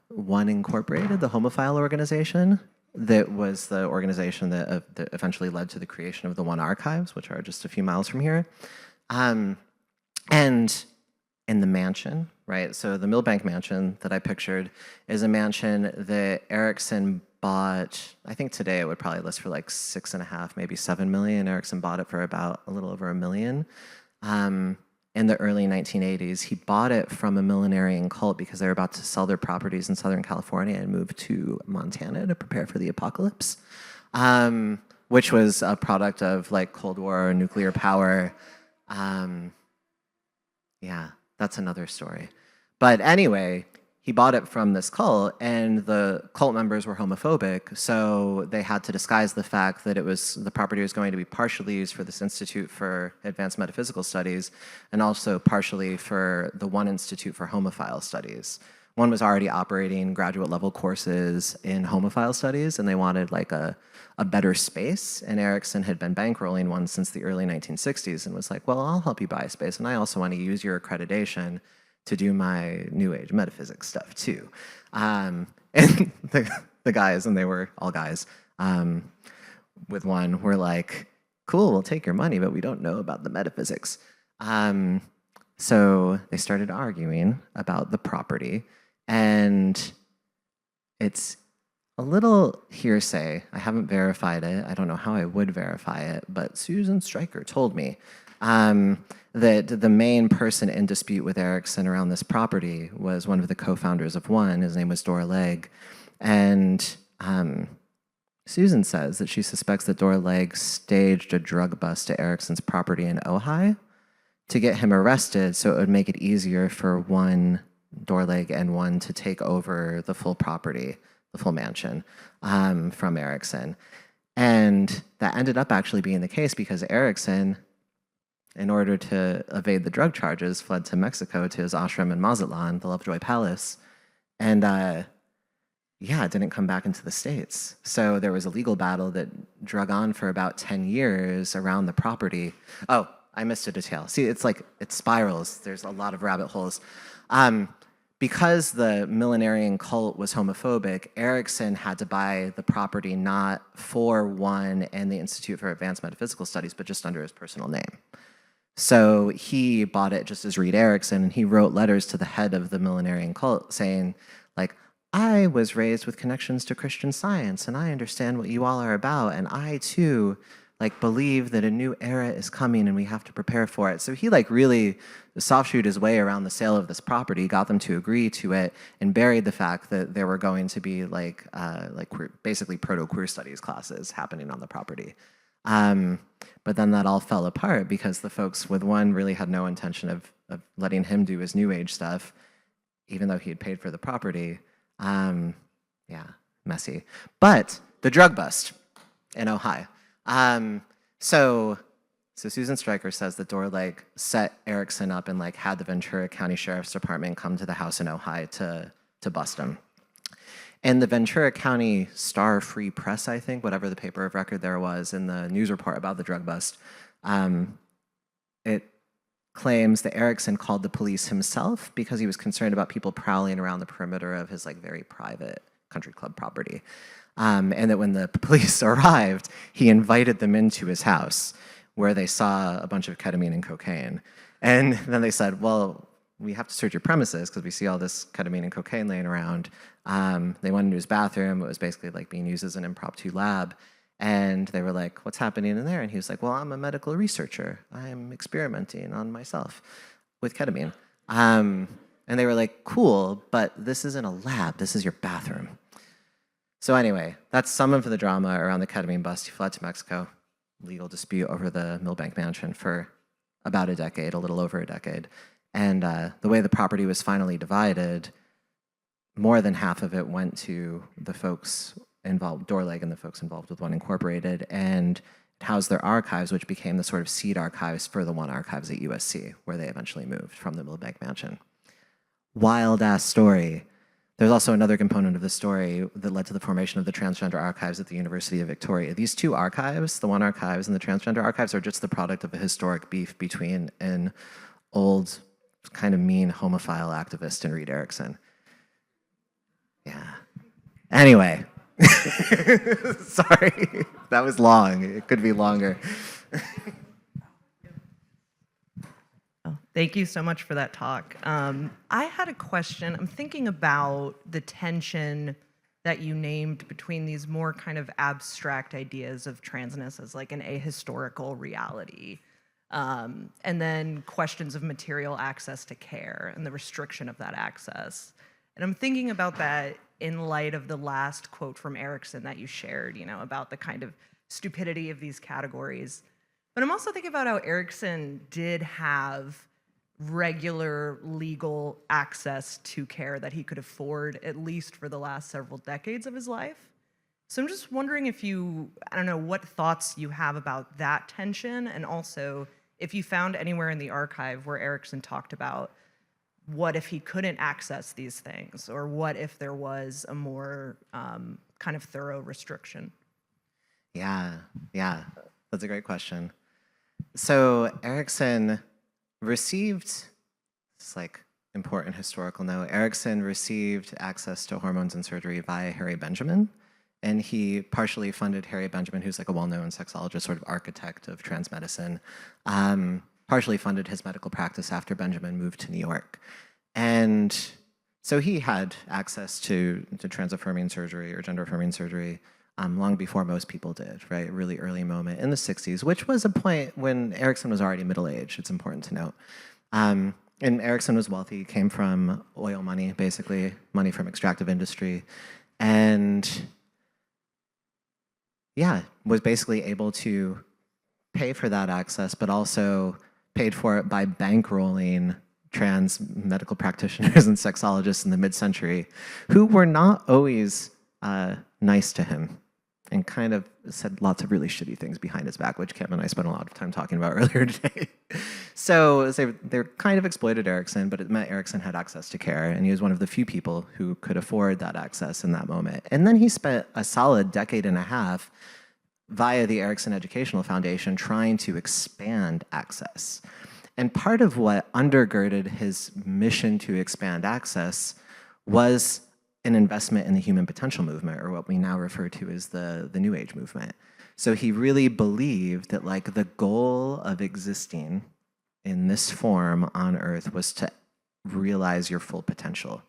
One Incorporated, the homophile organization. That was the organization that eventually led to the creation of the One Archives, which are just a few miles from here. And in the mansion, right? So the Milbank mansion that I pictured is a mansion that Erikson bought, I think today it would probably list for like 6.5, maybe 7 million. Ericsson bought it for about a little over 1 million. In the early 1980s, he bought it from a millenarian cult because they were about to sell their properties in Southern California and move to Montana to prepare for the apocalypse, which was a product of like Cold War or nuclear power. Yeah, that's another story. But anyway, he bought it from this cult, and the cult members were homophobic, so they had to disguise the fact that it was the property was going to be partially used for this Institute for Advanced Metaphysical Studies, and also partially for the one Institute for Homophile Studies. One was already operating graduate level courses in homophile studies, and they wanted like a better space, and Ericsson had been bankrolling one since the early 1960s and was like, well, I'll help you buy a space, and I also want to use your accreditation to do my New Age metaphysics stuff too. And the guys, and they were all guys, with one were like, cool, we'll take your money, but we don't know about the metaphysics. So they started arguing about the property, and it's a little hearsay. I haven't verified it. I don't know how I would verify it, but Susan Stryker told me that the main person in dispute with Ericsson around this property was one of the co-founders of One. His name was Doyle. And Susan says that she suspects that Doyle staged a drug bust to Ericsson's property in Ojai to get him arrested, so it would make it easier for One, Doyle, and One to take over the full property, the full mansion, from Ericsson. And that ended up actually being the case because Ericsson, in order to evade the drug charges, fled to Mexico to his ashram in Mazatlan, the Lovejoy Palace, and didn't come back into the States. So there was a legal battle that drug on for about 10 years around the property. Oh, I missed a detail. See, it's like, it spirals. There's a lot of rabbit holes. Because the millenarian cult was homophobic, Ericsson had to buy the property not for One and the Institute for Advanced Metaphysical Studies, but just under his personal name. So he bought it just as Reed Erickson, and he wrote letters to the head of the millenarian cult saying, like, I was raised with connections to Christian Science, and I understand what you all are about, and I too, like, believe that a new era is coming and we have to prepare for it. So he like really soft shoed his way around the sale of this property, got them to agree to it, and buried the fact that there were going to be like basically proto-queer studies classes happening on the property. But then that all fell apart because the folks with One really had no intention of letting him do his New Age stuff, even though he had paid for the property. Yeah, messy. But the drug bust in Ojai. So Susan Stryker says that Doyle set Ericsson up and like had the Ventura County Sheriff's Department come to the house in Ojai to bust him. And the Ventura County Star Free Press, I think, whatever the paper of record there was in the news report about the drug bust, it claims that Ericsson called the police himself because he was concerned about people prowling around the perimeter of his like very private country club property. And that when the police arrived, he invited them into his house where they saw a bunch of ketamine and cocaine. And then they said, well, we have to search your premises because we see all this ketamine and cocaine laying around. They went into his bathroom. It was basically like being used as an impromptu lab. And they were like, what's happening in there? And he was like, well, I'm a medical researcher. I'm experimenting on myself with ketamine. And they were like, cool, but this isn't a lab. This is your bathroom. So anyway, that's some of the drama around the ketamine bust. He fled to Mexico, legal dispute over the Milbank Mansion for about a decade, a little over a decade. And the way the property was finally divided, more than half of it went to the folks involved, Doyle and the folks involved with One Incorporated, and housed their archives, which became the sort of seed archives for the One archives at USC, where they eventually moved from the Milbank Mansion. Wild-ass story. There's also another component of the story that led to the formation of the transgender archives at the University of Victoria. These two archives, the One archives and the transgender archives, are just the product of a historic beef between an old, kind of mean homophile activist and Reed Erickson. Yeah. Anyway. Sorry. That was long. It could be longer. Thank you so much for that talk. I had a question. I'm thinking about the tension that you named between these more kind of abstract ideas of transness as like an ahistorical reality, and then questions of material access to care and the restriction of that access. And I'm thinking about that in light of the last quote from Erikson that you shared, you know, about the kind of stupidity of these categories. But I'm also thinking about how Erikson did have regular legal access to care that he could afford, at least for the last several decades of his life. So I'm just wondering if you, I don't know, what thoughts you have about that tension, and also if you found anywhere in the archive where Erikson talked about what if he couldn't access these things, or what if there was a more kind of thorough restriction? Yeah, that's a great question. So Erikson received, it's like important historical note, Erikson received access to hormones and surgery via Harry Benjamin, and he partially funded Harry Benjamin, who's like a well-known sexologist, sort of architect of trans medicine, partially funded his medical practice after Benjamin moved to New York. And so he had access to trans-affirming surgery or gender-affirming surgery long before most people did, right? A really early moment in the 60s, which was a point when Erikson was already middle-aged, it's important to note. And Erikson was wealthy, came from oil money, basically, money from extractive industry, and yeah, was basically able to pay for that access, but also paid for it by bankrolling trans medical practitioners and sexologists in the mid-century who were not always nice to him and kind of said lots of really shitty things behind his back, which Kim and I spent a lot of time talking about earlier today. So they kind of exploited Erikson, but it meant Erikson had access to care, and he was one of the few people who could afford that access in that moment. And then he spent a solid decade and a half via the Erikson Educational Foundation trying to expand access. And part of what undergirded his mission to expand access was an investment in the human potential movement, or what we now refer to as the New Age movement. So he really believed that like the goal of existing in this form on Earth was to realize your full potential.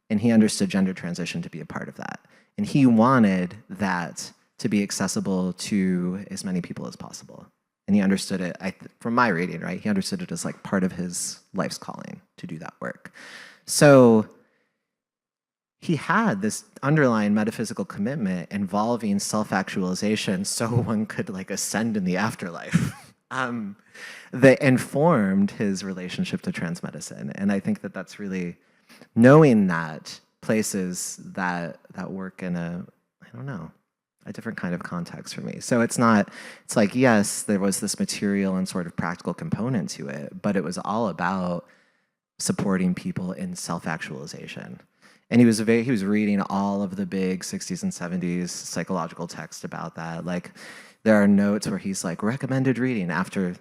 And he understood gender transition to be a part of that. And he wanted that to be accessible to as many people as possible. And he understood it, from my reading, right? He understood it as like part of his life's calling to do that work. So he had this underlying metaphysical commitment involving self-actualization so one could like ascend in the afterlife that informed his relationship to trans medicine. And I think that that's really, knowing that places that work in a different kind of context for me. So it's like, yes, there was this material and sort of practical component to it, but it was all about supporting people in self-actualization. And he was reading all of the big 60s and 70s psychological texts about that. Like, there are notes where he's like, recommended reading after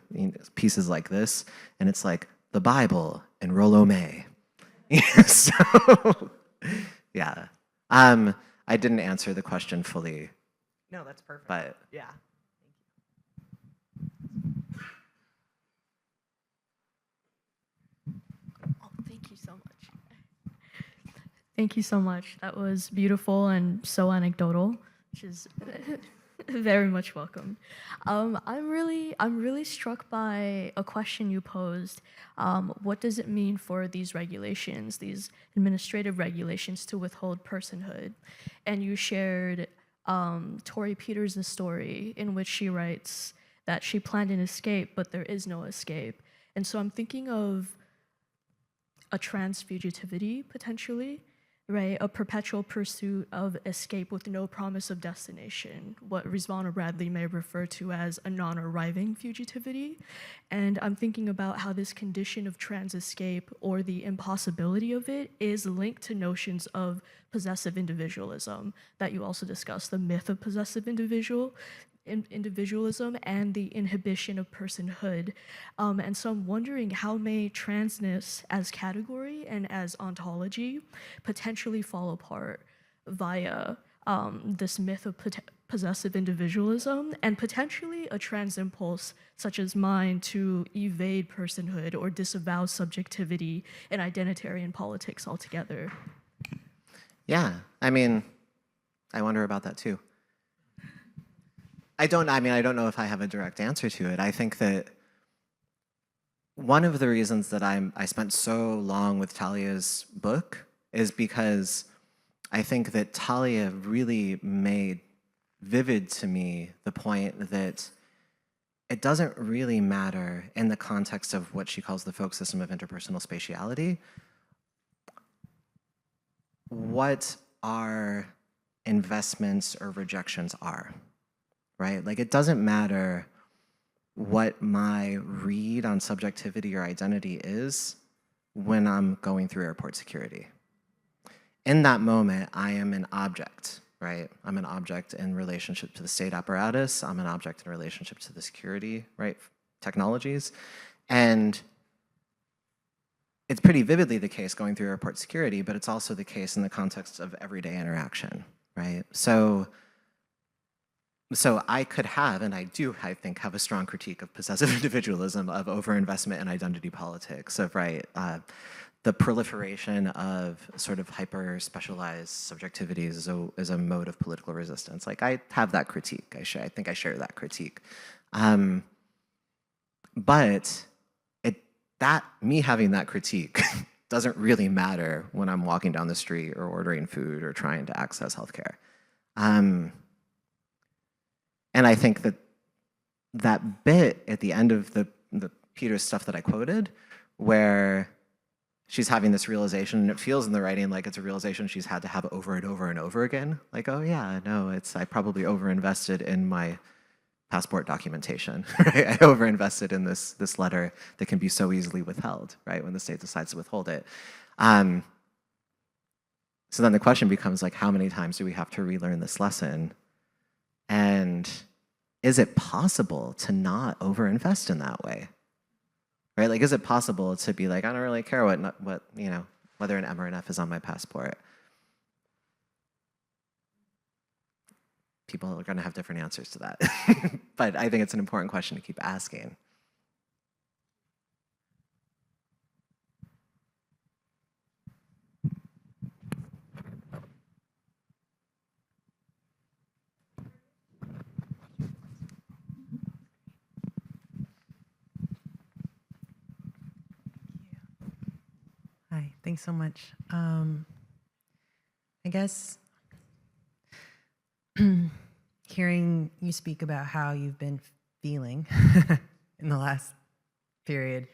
pieces like this, and it's like the Bible and Rollo May. So, yeah. I didn't answer the question fully. No, that's perfect. But yeah. Oh, thank you so much. Thank you so much. That was beautiful and so anecdotal, which is very much welcome. I'm really struck by a question you posed. What does it mean for these regulations, these administrative regulations, to withhold personhood? And you shared Tori Peters' story in which she writes that she planned an escape, but there is no escape. And so I'm thinking of a trans fugitivity, potentially, right? A perpetual pursuit of escape with no promise of destination, what Rizvana Bradley may refer to as a non-arriving fugitivity. And I'm thinking about how this condition of trans escape, or the impossibility of it, is linked to notions of possessive individualism that you also discussed, the myth of possessive individualism and the inhibition of personhood. And so I'm wondering, how may transness as category and as ontology potentially fall apart via this myth of possessive individualism, and potentially a trans impulse such as mine to evade personhood or disavow subjectivity and identitarian politics altogether? yeah, I mean, I wonder about that too. I don't know if I have a direct answer to it. I think that one of the reasons that I spent so long with Talia's book is because I think that Talia really made vivid to me the point that it doesn't really matter in the context of what she calls the folk system of interpersonal spatiality what our investments or rejections are, right? Like, it doesn't matter what my read on subjectivity or identity is when I'm going through airport security. In that moment, I am an object, right? I'm an object in relationship to the state apparatus. I'm an object in relationship to the security, right, technologies. And it's pretty vividly the case going through airport security, but it's also the case in the context of everyday interaction, right? So I could have, and I do, I think, have a strong critique of possessive individualism, of overinvestment in identity politics, of, right, the proliferation of sort of hyper-specialized subjectivities is a mode of political resistance. Like, I have that critique. I think I share that critique. But me having that critique doesn't really matter when I'm walking down the street or ordering food or trying to access healthcare. And I think that bit at the end of the Peter's stuff that I quoted, where she's having this realization, and it feels in the writing like it's a realization she's had to have over and over and over again. Like, oh yeah, no, I probably overinvested in my passport documentation, right? I overinvested in this letter that can be so easily withheld, right, when the state decides to withhold it. So then the question becomes, like, how many times do we have to relearn this lesson? And is it possible to not overinvest in that way? Right? Like, is it possible to be like, I don't really care what you know, whether an M or an F is on my passport? People are going to have different answers to that. But I think it's an important question to keep asking. Hi, thanks so much. I guess hearing you speak about how you've been feeling in the last period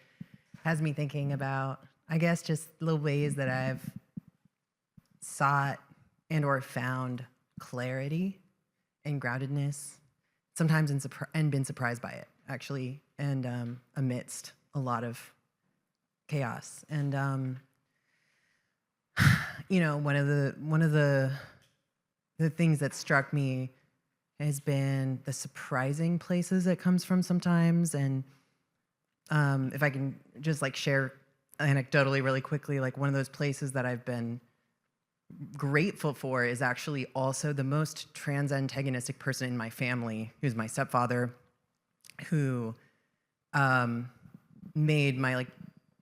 has me thinking about, I guess, just the ways that I've sought and or found clarity and groundedness, sometimes and been surprised by it, actually, and amidst a lot of chaos. And you know, one of the things that struck me has been the surprising places it comes from sometimes. And if I can just, like, share anecdotally really quickly, like, one of those places that I've been grateful for is actually also the most trans-antagonistic person in my family, who's my stepfather, who made my, like,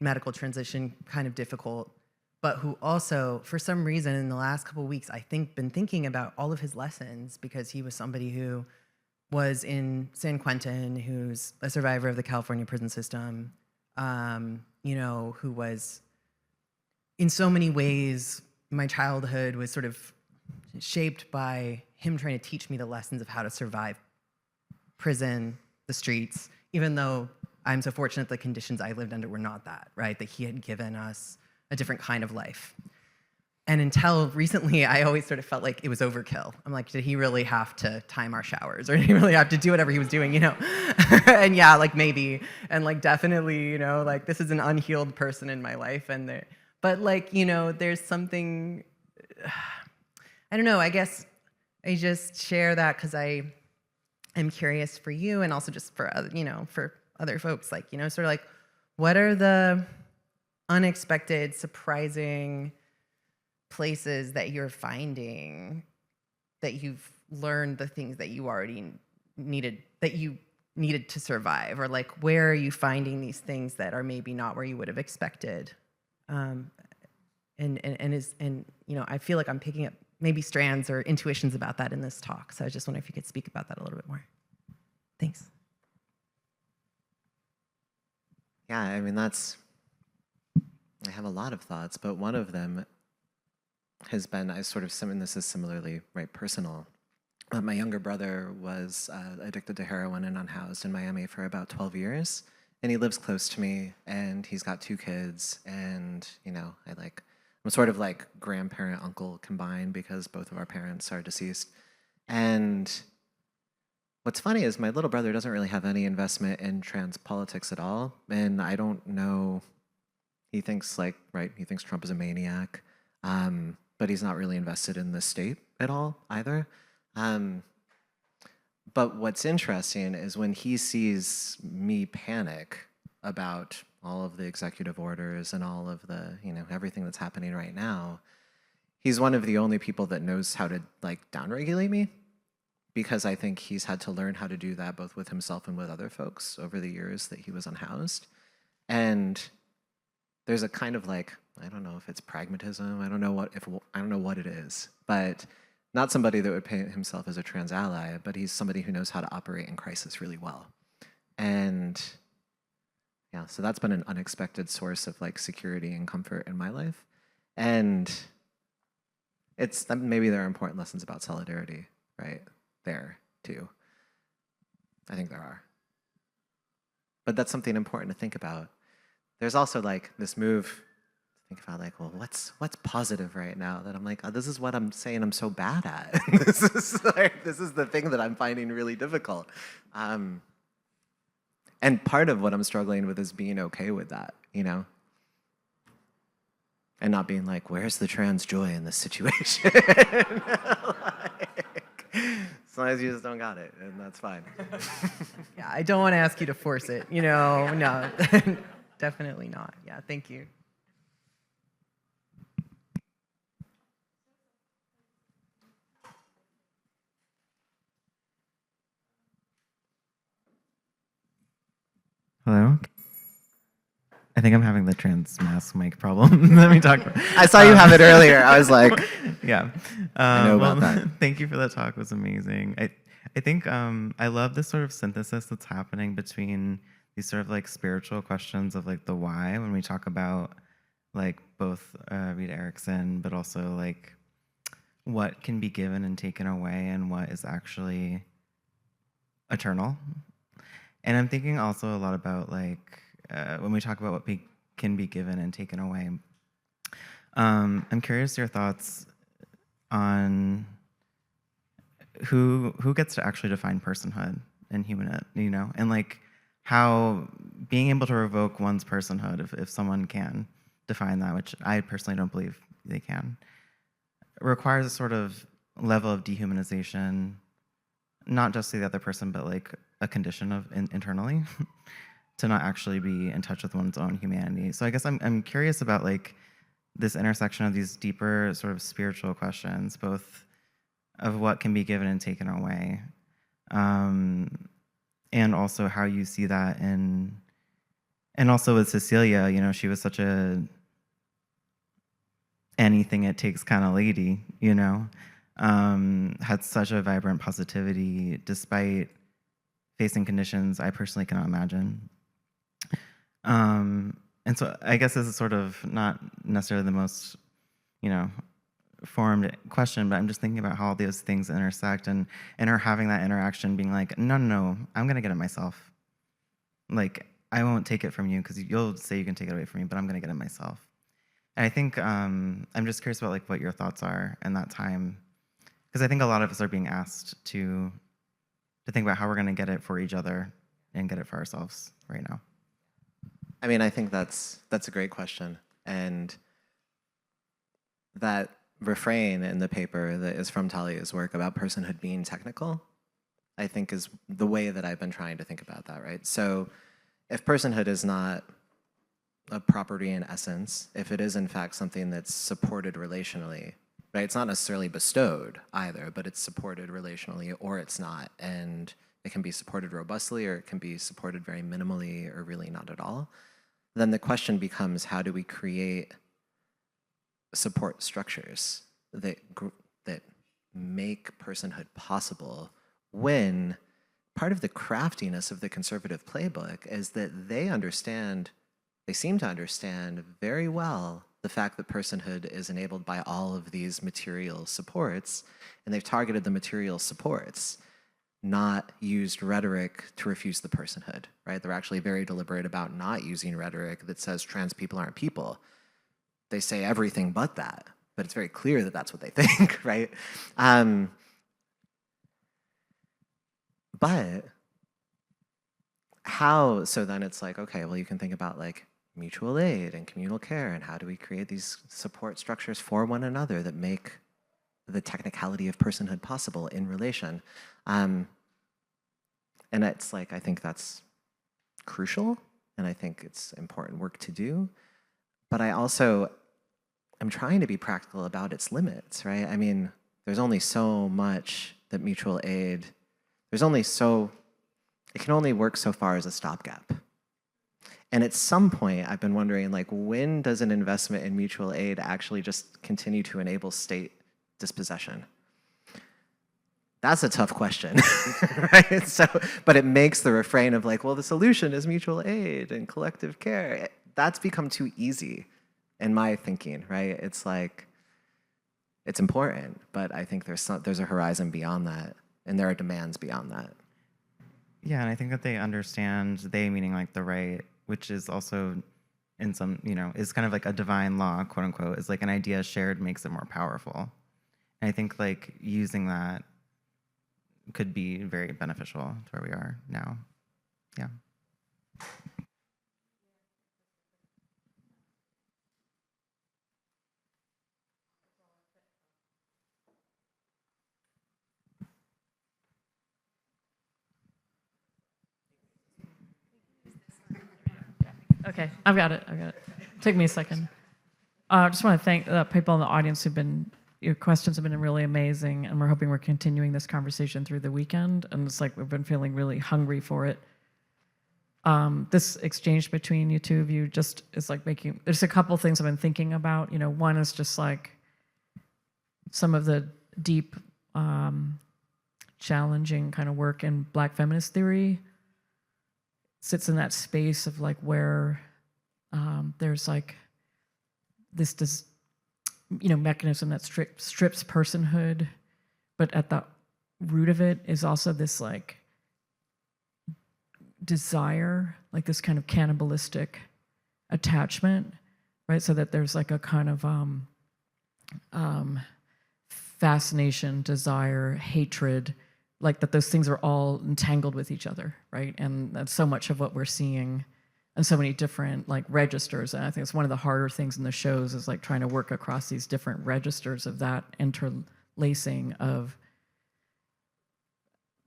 medical transition kind of difficult, but who also, for some reason, in the last couple of weeks, I think, been thinking about all of his lessons, because he was somebody who was in San Quentin, who's a survivor of the California prison system, you know, who was, in so many ways, my childhood was sort of shaped by him trying to teach me the lessons of how to survive prison, the streets, even though I'm so fortunate the conditions I lived under were not that, right? That he had given us a different kind of life. And until recently, I always sort of felt like it was overkill. I'm like, did he really have to time our showers? Or did he really have to do whatever he was doing, you know? And yeah, like, maybe. And, like, definitely, you know, like, this is an unhealed person in my life. But, like, you know, there's something, I don't know, I guess I just share that because I am curious for you, and also just for, you know, for other folks, like, you know, sort of like, what are the unexpected, surprising places that you're finding that you've learned the things that you already needed to survive? Or, like, where are you finding these things that are maybe not where you would have expected? And you know, I feel like I'm picking up maybe strands or intuitions about that in this talk. So I just wonder if you could speak about that a little bit more. Thanks. Yeah, I mean, I have a lot of thoughts, but one of them has been, this is similarly, right, personal. My younger brother was addicted to heroin and unhoused in Miami for about 12 years. And he lives close to me, and he's got 2 kids, and, I'm sort of like grandparent, uncle combined because both of our parents are deceased. And what's funny is my little brother doesn't really have any investment in trans politics at all, and I don't know, he thinks Trump is a maniac, but he's not really invested in the state at all either. But what's interesting is when he sees me panic about all of the executive orders and all of the, everything that's happening right now, he's one of the only people that knows how to downregulate me, because I think he's had to learn how to do that both with himself and with other folks over the years that he was unhoused. And there's a kind of I don't know if it's pragmatism, I don't know what it is, but not somebody that would paint himself as a trans ally, but he's somebody who knows how to operate in crisis really well. And yeah, so that's been an unexpected source of security and comfort in my life. And maybe there are important lessons about solidarity, right, there too. I think there are. But that's something important to think about. There's also this move, think about well, what's positive right now that I'm oh, this is what I'm saying I'm so bad at. this is the thing that I'm finding really difficult. And part of what I'm struggling with is being okay with that, and not being where's the trans joy in this situation? Sometimes you just don't got it, and that's fine. Yeah, I don't want to ask you to force it, no, definitely not. Yeah, thank you. Hello? I think I'm having the trans mask mic problem. Let me talk. I saw you have it earlier. I was like, yeah. I know about that. Thank you for the talk. It was amazing. I think I love this sort of synthesis that's happening between these sort of spiritual questions of the why when we talk about both Rita Erickson, but also what can be given and taken away and what is actually eternal. And I'm thinking also a lot about when we talk about what can be given and taken away. I'm curious your thoughts on who gets to actually define personhood and humanhood, and how being able to revoke one's personhood, if someone can define that, which I personally don't believe they can, requires a sort of level of dehumanization, not just to the other person, but a condition of internally to not actually be in touch with one's own humanity. So I guess I'm curious about this intersection of these deeper sort of spiritual questions, both of what can be given and taken away, and also how you see that and also with Cecilia, she was such a anything it takes kind of lady, had such a vibrant positivity despite facing conditions I personally cannot imagine. And so I guess this is sort of not necessarily the most, formed question, but I'm just thinking about how all those things intersect and her having that interaction being no, I'm going to get it myself. I won't take it from you because you'll say you can take it away from me, but I'm going to get it myself. And I think I'm just curious about what your thoughts are in that time, because I think a lot of us are being asked to think about how we're going to get it for each other and get it for ourselves right now. I mean, I think that's a great question, and that refrain in the paper that is from Talia's work about personhood being technical, I think is the way that I've been trying to think about that, right? So if personhood is not a property in essence, if it is in fact something that's supported relationally, right? It's not necessarily bestowed either, but it's supported relationally or it's not. And it can be supported robustly or it can be supported very minimally or really not at all. Then the question becomes, how do we create support structures that that make personhood possible, when part of the craftiness of the conservative playbook is that they seem to understand very well the fact that personhood is enabled by all of these material supports, and they've targeted the material supports, not used rhetoric to refuse the personhood, right? They're actually very deliberate about not using rhetoric that says trans people aren't people. They say everything but that, but it's very clear that that's what they think, right? But how, so then it's like, okay, well, you can think about like mutual aid and communal care, and how do we create these support structures for one another that make the technicality of personhood possible in relation. And it's like, I think that's crucial, and I think it's important work to do. But I also am trying to be practical about its limits, right? I mean, there's only so much that mutual aid, it can only work so far as a stopgap. And at some point, I've been wondering, like, when does an investment in mutual aid actually just continue to enable state dispossession? That's a tough question, right? So, but it makes the refrain of like, well, the solution is mutual aid and collective care. That's become too easy in my thinking, right? It's like, it's important, but I think there's a horizon beyond that, and there are demands beyond that. Yeah, and I think that they understand, they meaning like the right, which is also in some, is kind of like a divine law, quote unquote, is like an idea shared makes it more powerful. And I think like using that could be very beneficial to where we are now. Yeah. Okay, I've got it. Took me a second. I just want to thank the people in the audience your questions have been really amazing, and we're hoping we're continuing this conversation through the weekend, and it's like we've been feeling really hungry for it. This exchange between you two of you just is like there's a couple things I've been thinking about. One is just like some of the deep, challenging kind of work in Black feminist theory sits in that space of like where there's like this mechanism that strips personhood, but at the root of it is also this like desire, like this kind of cannibalistic attachment, right? So that there's like a kind of fascination, desire, hatred, like that those things are all entangled with each other, right? And that's so much of what we're seeing in so many different like registers. And I think it's one of the harder things in the shows is like trying to work across these different registers of that interlacing of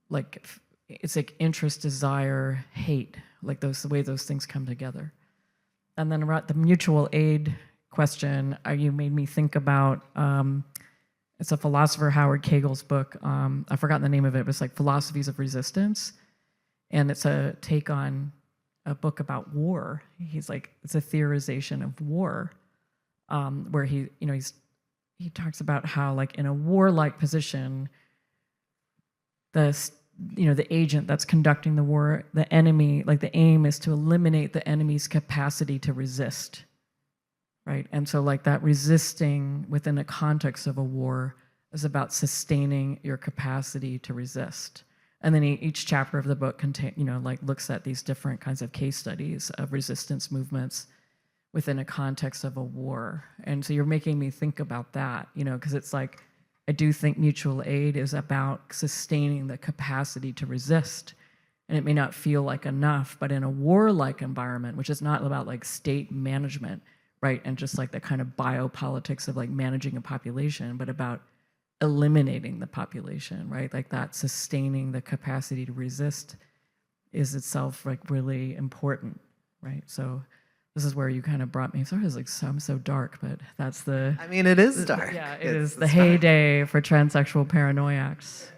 like, it's like interest, desire, hate, like the way those things come together. And then about the mutual aid question, you made me think about, it's a philosopher, Howard Cagel's book. I've forgotten the name of it, but it's like Philosophies of Resistance. And it's a take on a book about war. He's like, it's a theorization of war, where he talks about how like in a warlike position, the agent that's conducting the war, the enemy, like the aim is to eliminate the enemy's capacity to resist. Right, and so like that resisting within the context of a war is about sustaining your capacity to resist. And then each chapter of the book looks at these different kinds of case studies of resistance movements within a context of a war. And so you're making me think about that, because it's like, I do think mutual aid is about sustaining the capacity to resist. And it may not feel like enough, but in a warlike environment, which is not about like state management, right, and just like the kind of biopolitics of like managing a population, but about eliminating the population, right? Like that sustaining the capacity to resist is itself like really important, right? So this is where you kind of brought me. Sorry, it's like I'm so dark, but that's the. I mean, it is dark. Yeah, it's the heyday for transsexual paranoiacs.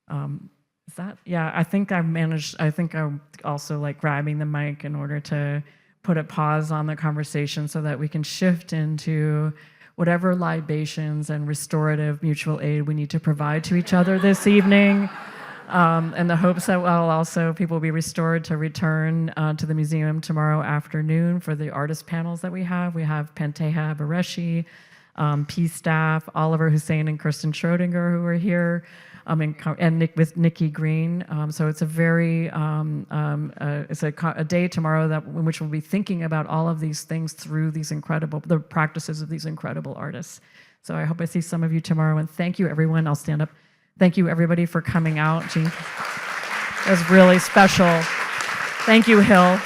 Is that? Yeah, I think I'm also like grabbing the mic in order to put a pause on the conversation so that we can shift into whatever libations and restorative mutual aid we need to provide to each other this evening. And the hopes that people will be restored to return to the museum tomorrow afternoon for the artist panels that we have. We have Panteha Abareshi, Peace Staff, Oliver Husain and Kerstin Schroedinger who are here, and with Nicki Green. So it's a very, it's a day tomorrow in which we'll be thinking about all of these things through the practices of these incredible artists. So I hope I see some of you tomorrow, and thank you everyone. I'll stand up. Thank you everybody for coming out. Jeanne, it was really special. Thank you, Hil.